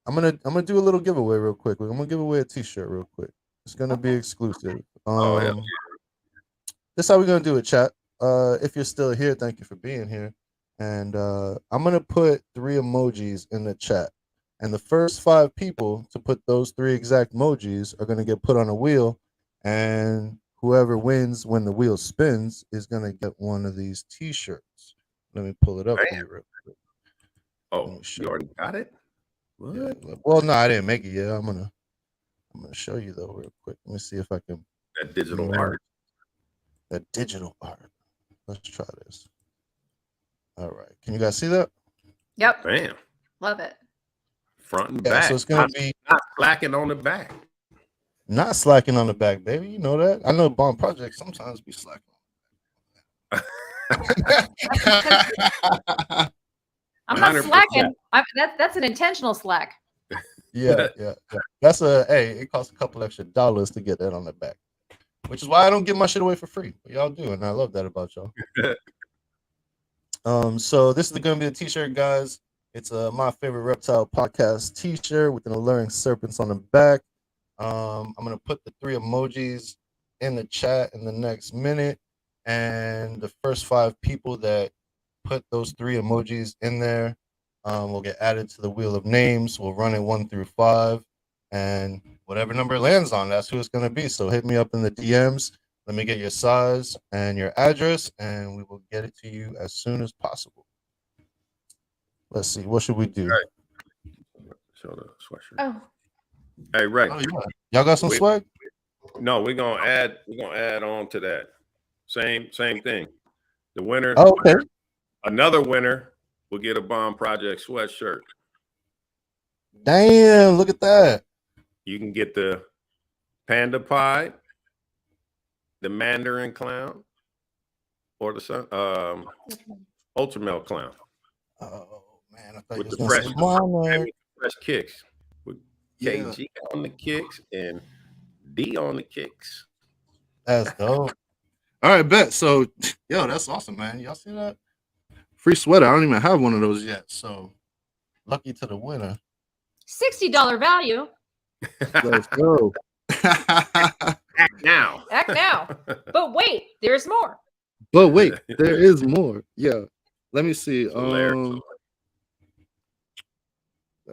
I'm gonna do a little giveaway real quick. I'm gonna give away a T-shirt real quick. It's gonna be exclusive. This is how we're gonna do it, chat. If you're still here, thank you for being here. And I'm gonna put 3 emojis in the chat, and the first 5 people to put those 3 exact emojis are gonna get put on a wheel, and whoever wins when the wheel spins is gonna get one of these T-shirts. Let me pull it up for you real quick. Oh, you already got it? What? Yeah, well, no, I didn't make it yet. I'm gonna show you though real quick. Let me see if I can. That digital art. That digital art. Let's try this. All right. Can you guys see that? Yep. Bam. Love it. Front and back. So it's gonna be not slacking on the back. Not slacking on the back, baby. You know that. I know bomb projects sometimes be slacking. I'm not slacking. That's an intentional slack. Yeah. That's it costs a couple extra dollars to get that on the back, which is why I don't give my shit away for free. But y'all do, and I love that about y'all. So this is gonna be a T-shirt, guys. It's my favorite reptile podcast T-shirt with an alluring serpents on the back. I'm gonna put the 3 emojis in the chat in the next minute, and the first 5 people that put those 3 emojis in there will get added to the wheel of names. We'll run it 1 through 5, and whatever number it lands on, that's who it's gonna be. So hit me up in the DMs. Let me get your size and your address, and we will get it to you as soon as possible. Let's see. What should we do? Right. Show the sweatshirt. Oh. Hey, Ray. Oh, yeah. Y'all got some swag? No, we're gonna add on to that. Same thing. The winner. Oh, okay. Another winner will get a Bomb Project sweatshirt. Damn, look at that. You can get the Panda Pie, the Mandarin Clown, or the Ultramel Clown. Oh man, I thought with you the was fresh kicks. With KG on the kicks and D on the kicks. That's dope. All right, bet. So, yo, that's awesome, man. Y'all see that? Free sweater. I don't even have one of those yet. So, lucky to the winner. $60 value. Let's go. Act now. Act now. But wait, there's more. But wait, there is more. Yeah. Let me see. Let's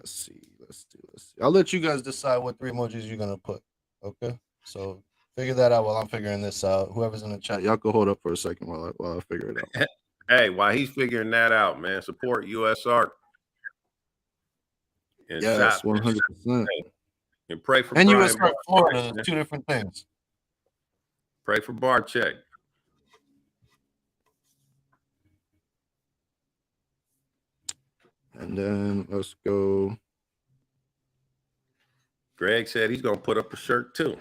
see. I'll let you guys decide what 3 emojis you're gonna put. Okay. So figure that out while I'm figuring this out. Whoever's in the chat, y'all can hold up for a second while I figure it out. Hey, while he's figuring that out, man, support US Art. And yes, 100%. And pray for and Brian US Art Florida. There's 2 different things. Pray for Bar Check. And then let's go. Greg said he's gonna put up a shirt too.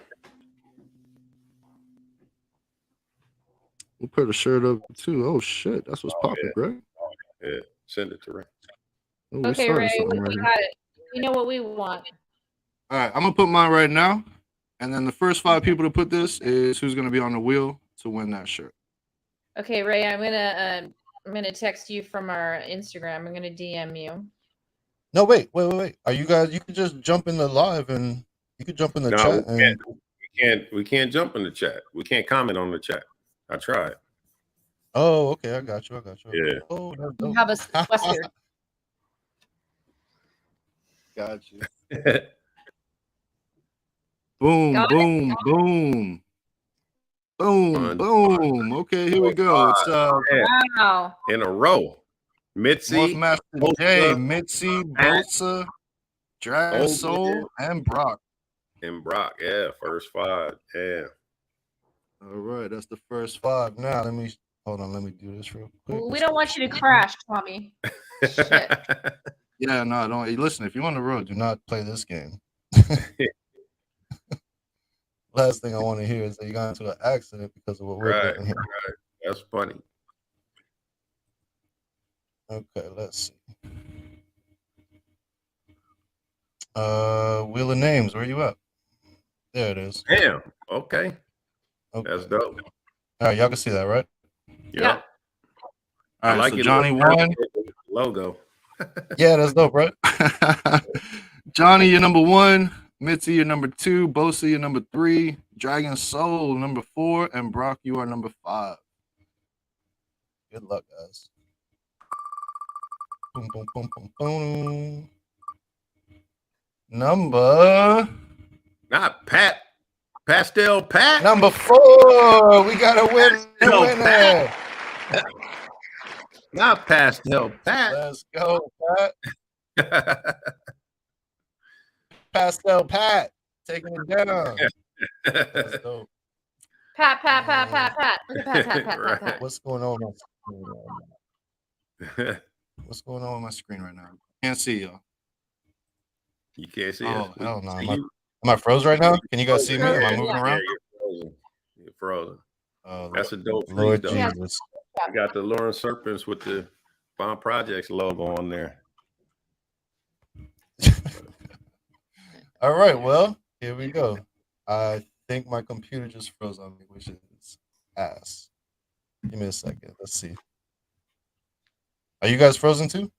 We'll put a shirt up too. Oh shit, that's what's popping, Greg. Yeah, send it to Ray. Oh, Okay, Ray, we got it. We know what we want. All right, I'm gonna put mine right now, and then the first 5 people to put this is who's gonna be on the wheel to win that shirt. Okay, Ray, I'm gonna text you from our Instagram. I'm gonna DM you. No, wait. Are you guys? You could just jump in the live and you could jump in the chat. We can't jump in the chat. We can't comment on the chat. I tried. Oh, okay. I got you. Yeah. Oh, You have a sequestered. Got you. Boom, boom, boom. Boom, boom. Okay, here we go. It's wow. In a row. Mitzi, MorphMaster J, Mitzi, Bosa, Dragon Soul, and Brock. Yeah, first 5. Yeah. All right, that's the first 5. Now let me do this real quick. We don't want you to crash, Tommy. Shit. Yeah, no, don't listen. If you're on the road, do not play this game. Last thing I want to hear is that you got into an accident because of what we're doing here. Right. That's funny. Okay, let's see. Wheel of Names, where you at? There it is. Damn. Okay. That's dope. All right, y'all can see that, right? Yeah. All right, so Johnny won. Logo. Yeah, that's dope, right? Johnny, you're number 1. Mitzi, you're number 2. Bosa, you're number 3. Dragon Soul, number 4. And Brock, you are number 5. Good luck, guys. Boom, boom, boom, boom, boom. Number. Not Pat. Pastel Pat. Number 4. We got a winner. Not Pastel Pat. Let's go, Pat. Pastel Pat. Taking it down. That's dope. Pat. Look at Pat. What's going on with my screen? What's going on with my screen right now? Can't see y'all. You can't see Oh, us. hell no. Am I froze right now? Can you guys see me? Am I moving around? You're frozen. Oh, that's a dope Lord though. Jesus. I got the Alluring Serpents with the Bond Projects logo on there. All right, well, here we go. I think my computer just froze on me, which is ass. Give me a second. Let's see. Are you guys frozen too?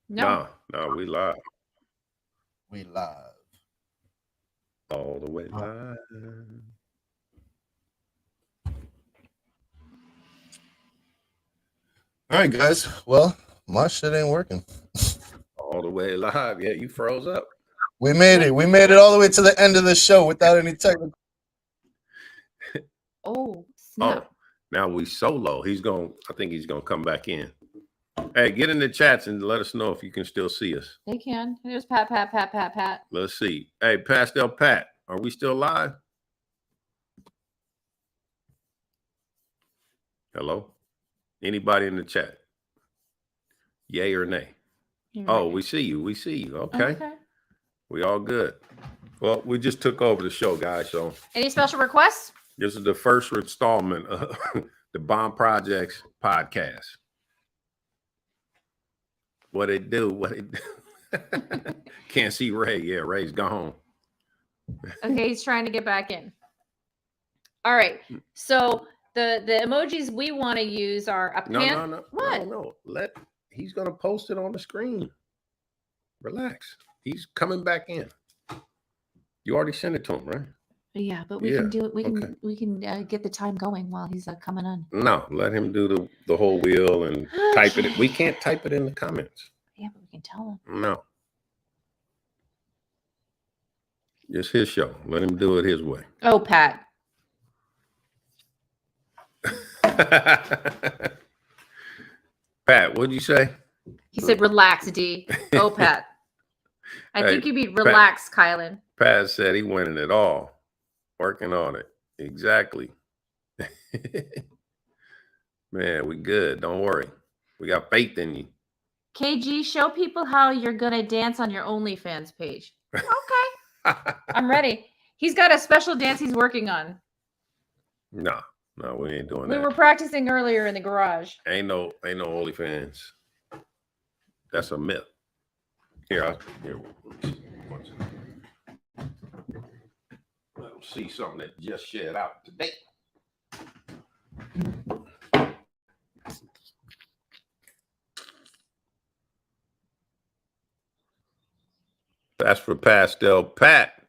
No, we live. We live. All the way live. All right, guys. Well, my shit ain't working. All the way live. Yeah, you froze up. We made it. We made it all the way to the end of the show without any technical. Oh, snap. Now we solo. I think he's gonna come back in. Hey, get in the chats and let us know if you can still see us. They can. There's Pat. Let's see. Hey, Pastel Pat, are we still live? Hello? Anybody in the chat? Yay or nay? Oh, we see you. Okay. We all good. Well, we just took over the show, guys. So any special requests? This is the first installment of the Bond Projects podcast. What it do? Can't see Ray. Yeah, Ray's gone. Okay, he's trying to get back in. All right. So the emojis we want to use are a pan. No. What? No. He's gonna post it on the screen. Relax. He's coming back in. You already sent it to him, right? Yeah, but we can do it. We can get the time going while he's coming on. No, let him do the whole wheel and type it. We can't type it in the comments. Yeah, but we can tell him. No. It's his show. Let him do it his way. Oh, Pat. Pat, what'd you say? He said, relax, D. Oh, Pat. I think you mean relax, Kylan. Pat said he winning it all. Working on it. Exactly. Man, we good. Don't worry. We got faith in you. KG, show people how you're going to dance on your OnlyFans page. Okay. I'm ready. He's got a special dance he's working on. No, we ain't doing that. We were practicing earlier in the garage. Ain't no OnlyFans. That's a myth. Here. Let them see something that just shared out today. That's for Pastel Pat.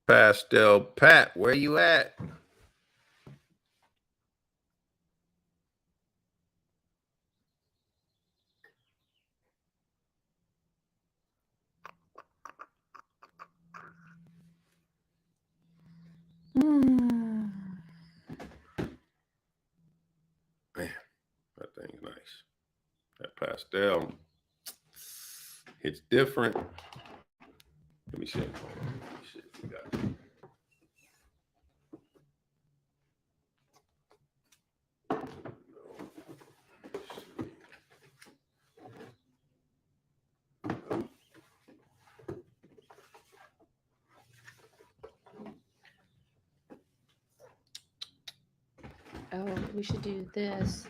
Pastel Pat, where you at? Man, that thing's nice. That pastel, it's different. Let me see. Let me see if we got it. Oh, we should do this.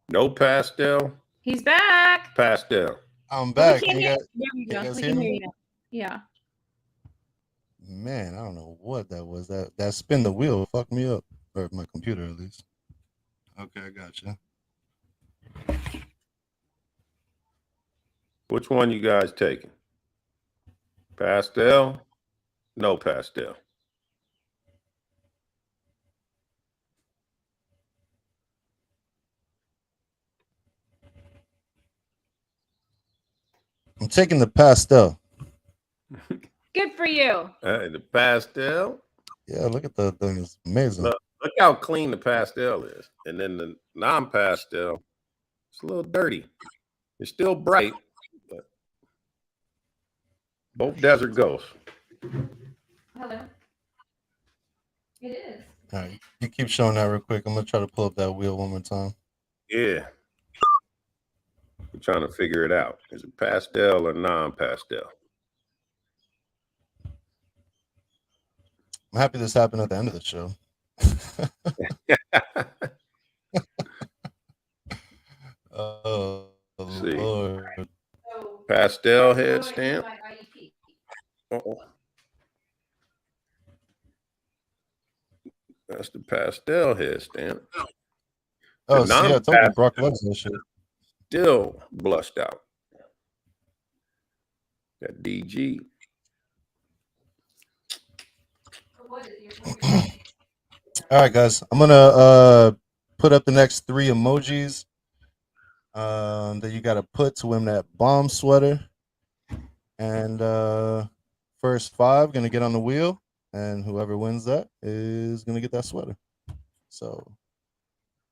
No pastel. He's back. Pastel. I'm back. There we go. We can hear you now. Yeah. Man, I don't know what that was. That spin the wheel fucked me up, or my computer at least. Okay, I got you. Which one you guys taking? Pastel? No pastel. I'm taking the pastel. Good for you. The pastel? Yeah, look at that thing. It's amazing. Look how clean the pastel is. And then the non-pastel, it's a little dirty. It's still bright, but both desert ghosts. Hello. It is. All right, you keep showing that real quick. I'm gonna try to pull up that wheel one more time. Yeah. We're trying to figure it out. Is it pastel or non-pastel? I'm happy this happened at the end of the show. Oh, Lord. Pastel head stamp. Uh-oh. That's the pastel head stamp. Oh, see, I told you Brock loves that shit. Still blushed out. That DG. All right, guys. I'm gonna put up the next 3 emojis that you gotta put to win that bomb sweater. And first 5 gonna get on the wheel, and whoever wins that is gonna get that sweater. So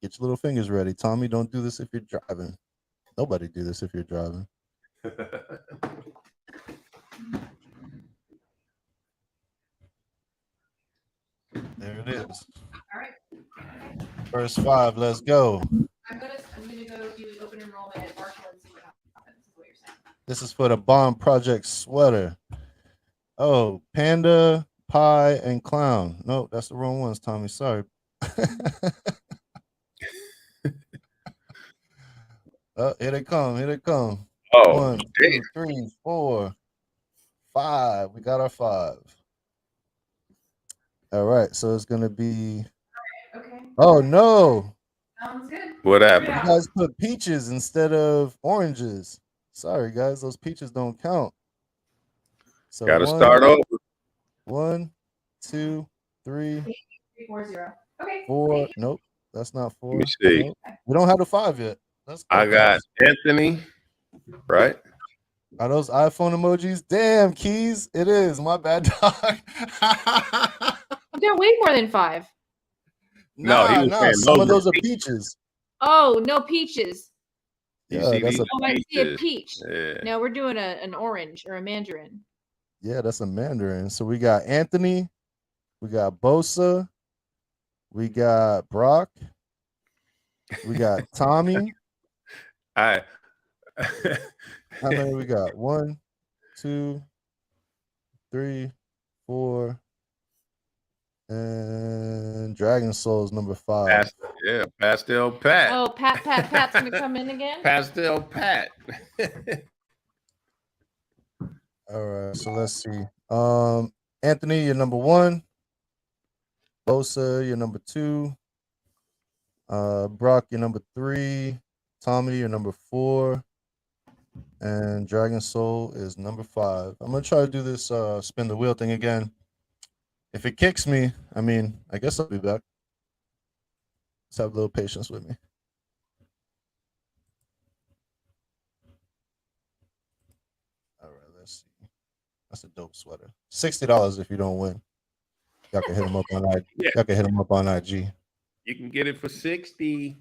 get your little fingers ready. Tommy, don't do this if you're driving. Nobody do this if you're driving. There it is. All right. First 5, let's go. I'm gonna go do open enrollment at Marshall and see what happens. Is what you're saying. This is for the Bomb Project sweater. Oh, Panda, Pie, and Clown. No, that's the wrong ones, Tommy. Sorry. Oh, here they come. Here they come. Oh, 1, 2, 3, 4, 5. We got our 5. All right, so it's gonna be. Okay. Oh no! Sounds good. What happened? You guys put peaches instead of oranges. Sorry, guys, those peaches don't count. So gotta start over. 1, 2, 3, 340. Okay. 4. Nope, that's not 4. Let me see. Nope. We don't have the 5 yet. Let's go, I got guys. Anthony, right? Are those iPhone emojis? Damn, Keys. It is. My bad, dog. You got way more than 5. No, he was saying some of those are peaches. Oh, no peaches. You Yeah, see that's these I see a peaches? peach. Yeah. No, we're doing an orange or a mandarin. Yeah, that's a mandarin. So we got Anthony, we got Bosa, we got Brock, we got Tommy. How many we got? 1, 2, 3, 4, and Dragon Soul is number 5. Pastel Pat. Oh, Pat's gonna come in again. Pastel Pat. All right, so let's see. Anthony, you're number 1. Bosa, you're number 2. Brock, you're number 3. Tommy, you're number 4. And Dragon Soul is number 5. I'm gonna try to do this spin the wheel thing again. If it kicks me, I mean, I guess I'll be back. Just have a little patience with me. All right, let's see. That's a dope sweater. $60 if you don't win. Y'all can hit him up on IG. Yeah. Y'all can hit him up on IG. You can get it for 60.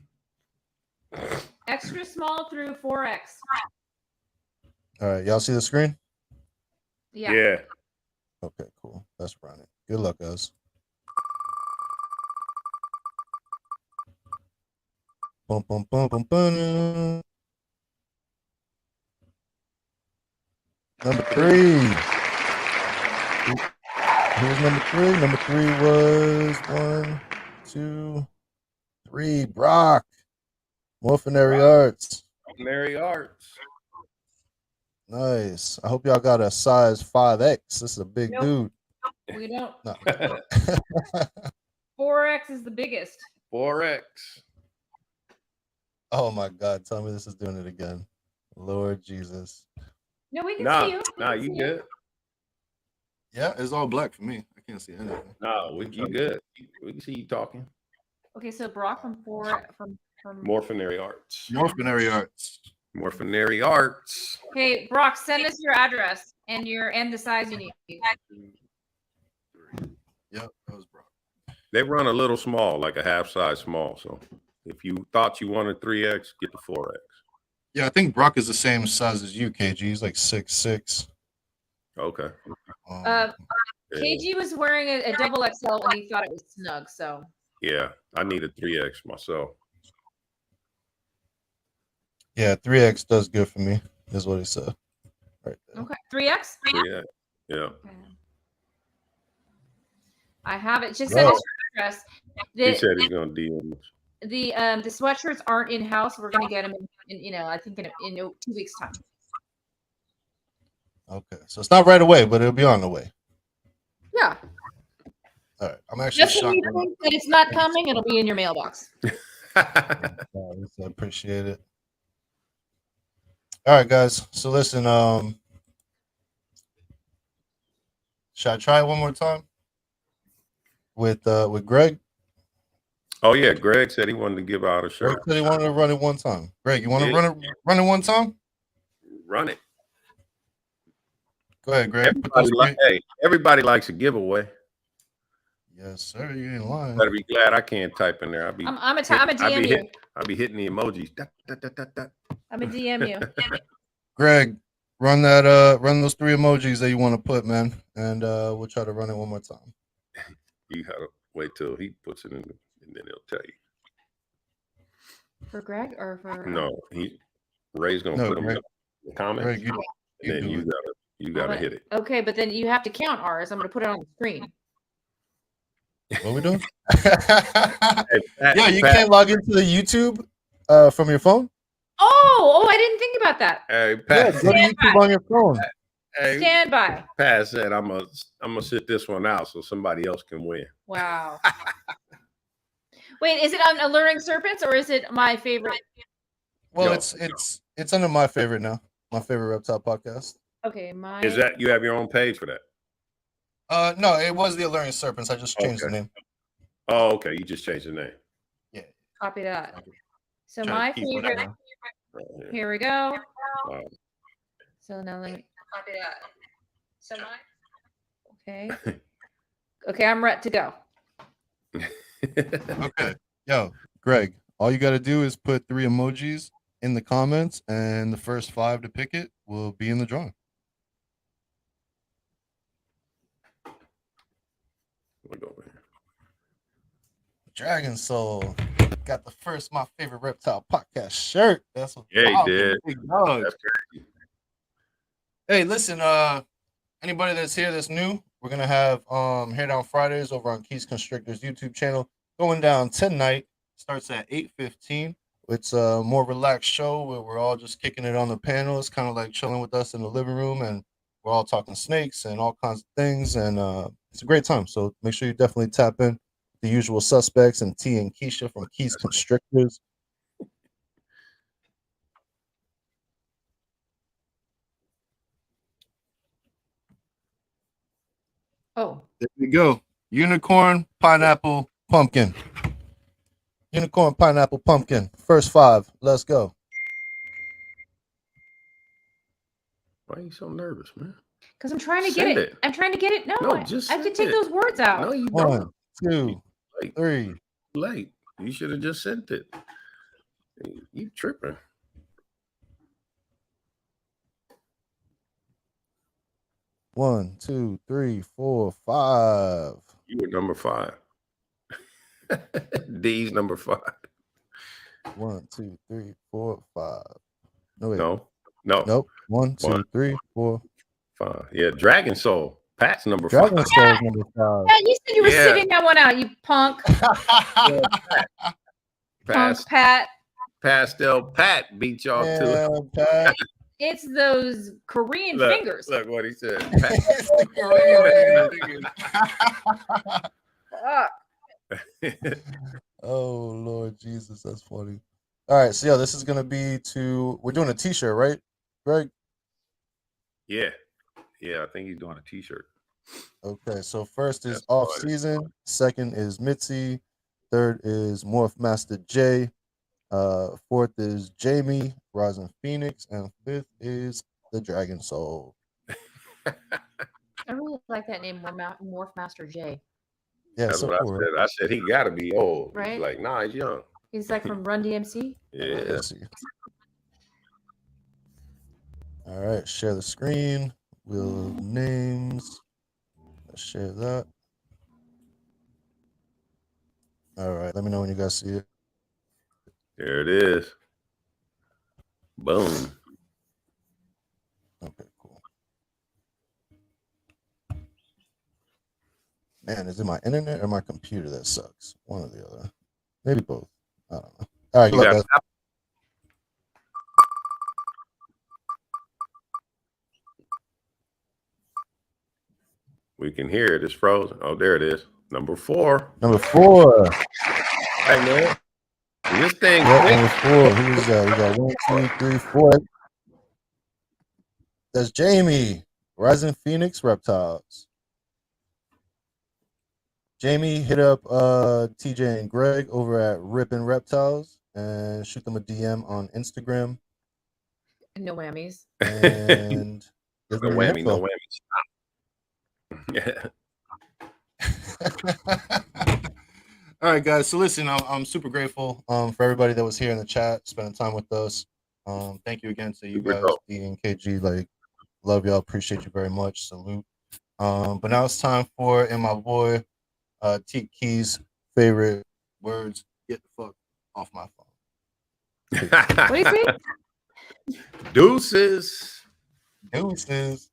Extra small through 4X. All right, y'all see the screen? Yeah. Okay, cool. Let's run it. Good luck, guys. Boom, boom, boom, boom, boom. Number 3. Who's number 3? Number 3 was 1, 2, 3. Brock. Morphinary Arts. Morphinary Arts. Nice. I hope y'all got a size 5X. This is a big dude. We don't. No. 4X is the biggest. 4X. Oh my God. Tell me this is doing it again. Lord Jesus. No, we can see you. You good. Yeah, it's all black for me. I can't see anything. No, you good. We can see you talking. Okay, so Brock from Morphinary Arts. Morphinary Arts. Morphinary Arts. Okay, Brock, send us your address and the size you need. Yep, that was Brock. They run a little small, like a half size small. So if you thought you wanted 3X, get the 4X. Yeah, I think Brock is the same size as you, KG. He's like 6'6". Okay. KG was wearing a double XL and he thought it was snug. So yeah, I need a 3X myself. Yeah, 3X does good for me, is what he said. Right there. Okay, 3X. 3X. Yeah. Okay. I have it. Just send us your address. He said he's gonna DM us. The sweatshirts aren't in house. We're gonna get them in I think in 2 weeks' time. Okay, so it's not right away, but it'll be on the way. Yeah. All right, I'm actually Just when shocked. you think that it's not coming, it'll be in your mailbox. I appreciate it. All right, guys. So listen, should I try it one more time with Greg? Oh yeah, Greg said he wanted to give out a shirt. Greg said he wanted to run it one time. Greg, you want to run it one time? Run it. Go ahead, Greg. Everybody likes a giveaway. Yes, sir. You ain't lying. Better be glad I can't type in there. I'm a DM you. I'll be hitting the emojis. I'm a DM you. Greg, run those 3 emojis that you want to put, man, and we'll try to run it one more time. You gotta wait till he puts it in, and then he'll tell you. For Greg or for no? Ray's gonna put them in the comments. Greg, and then you gotta hit it. Okay, but then you have to count ours. I'm gonna put it on the screen. What are we doing? Yeah, you can't log into the YouTube from your phone. Oh, I didn't think about that. Hey, Pat, go to YouTube on your phone. Hey, stand by. Pat said, "I'm gonna sit this one out so somebody else can win." Wow. Wait, is it on Alluring Serpents or is it my favorite? Well, it's under my favorite now. My favorite reptile podcast. Okay, my Is that you have your own page for that? No, it was the Alluring Serpents. I just changed the name. Oh, okay. You just changed the name. Yeah. Copy that. So Try my to keep favorite. Here we go. Wow. So now let me copy that. So my. Okay. Okay, I'm ready to go. Okay. Yo, Greg, all you got to do is put 3 emojis in the comments, and the first 5 to pick it will be in the drawing. We'll go over here. Dragon Soul got the first My Favorite Reptile podcast shirt. That's what Yeah, he did. Big dog. That's crazy. Hey, listen, anybody that's here that's new, we're gonna have Hair Down Fridays over on Keys Constrictor's YouTube channel going down tonight. Starts at 8:15. It's a more relaxed show where we're all just kicking it on the panel. It's kind of like chilling with us in the living room, and we're all talking snakes and all kinds of things, and it's a great time. So make sure you definitely tap in. The usual suspects and T and Keisha from Keys Constrictors. Oh, There we go. Unicorn, pineapple, pumpkin. Unicorn, pineapple, pumpkin. First 5. Let's go. Why are you so nervous, man? because I'm trying to Send get it. it. I'm trying to get it. No, No, I have just to send take it. those words out. No, you 1, don't. 2, Late. 3. Late. You should have just sent it. You tripping. One, 2, 3, 4, 5. You were number 5. D's number 5. 1, 2, 3, 4, 5. No, wait. No. Nope. 1, 2, 3, 4. 5. Yeah, Dragon Soul. Pat's number 5. Dragon Soul is number 5. Yeah, you said you were Yeah. sitting that one out, you punk. Punk Pat. Pastel Pat beat y'all to Yeah, Pat. It's those Korean look, fingers. Look what he said. Fuck. Oh Lord Jesus, that's funny. All right, so yeah, this is gonna be we're doing a t-shirt, right, Greg? Yeah. Yeah, I think he's doing a t-shirt. Okay, so first is That's off funny. season, second is Mitzi, third is Morph Master J, fourth is Jamie, Rising Phoenix, and fifth is the Dragon Soul. I really like that name, Morph Master J. Yeah, That's so what cool, I right? said. I said he got to be old. Right? He's like, nah, he's young. He's like from Run DMC. Yeah. Let's see. All right, share the screen. Wheel of names. Let's share that. All right, let me know when you guys see it. There it is. Boom. Okay, cool. Man, is it my internet or my computer that sucks? One or the other. Maybe both. I don't know. All right, You got guys. We can hear it. It's frozen. Oh, there it is. Number 4. Number 4. Hey, man. This thing. Yep, number 4. Who's that? We got 1, 2, 3, 4. That's Jamie. Rising Phoenix Reptiles. Jamie, hit up TJ and Greg over at Rippin' Reptiles and shoot them a DM on Instagram. No whammies. And No whammy, no whammy. Yeah. All right, guys. So listen, I'm super grateful for everybody that was here in the chat, spending time with us. Thank you again to you guys, D and KG. Like, love y'all. Appreciate you very much. Salute. But now it's time for my boy T Keys' favorite words. Get the fuck off my phone. What do you say? Deuces. Deuces.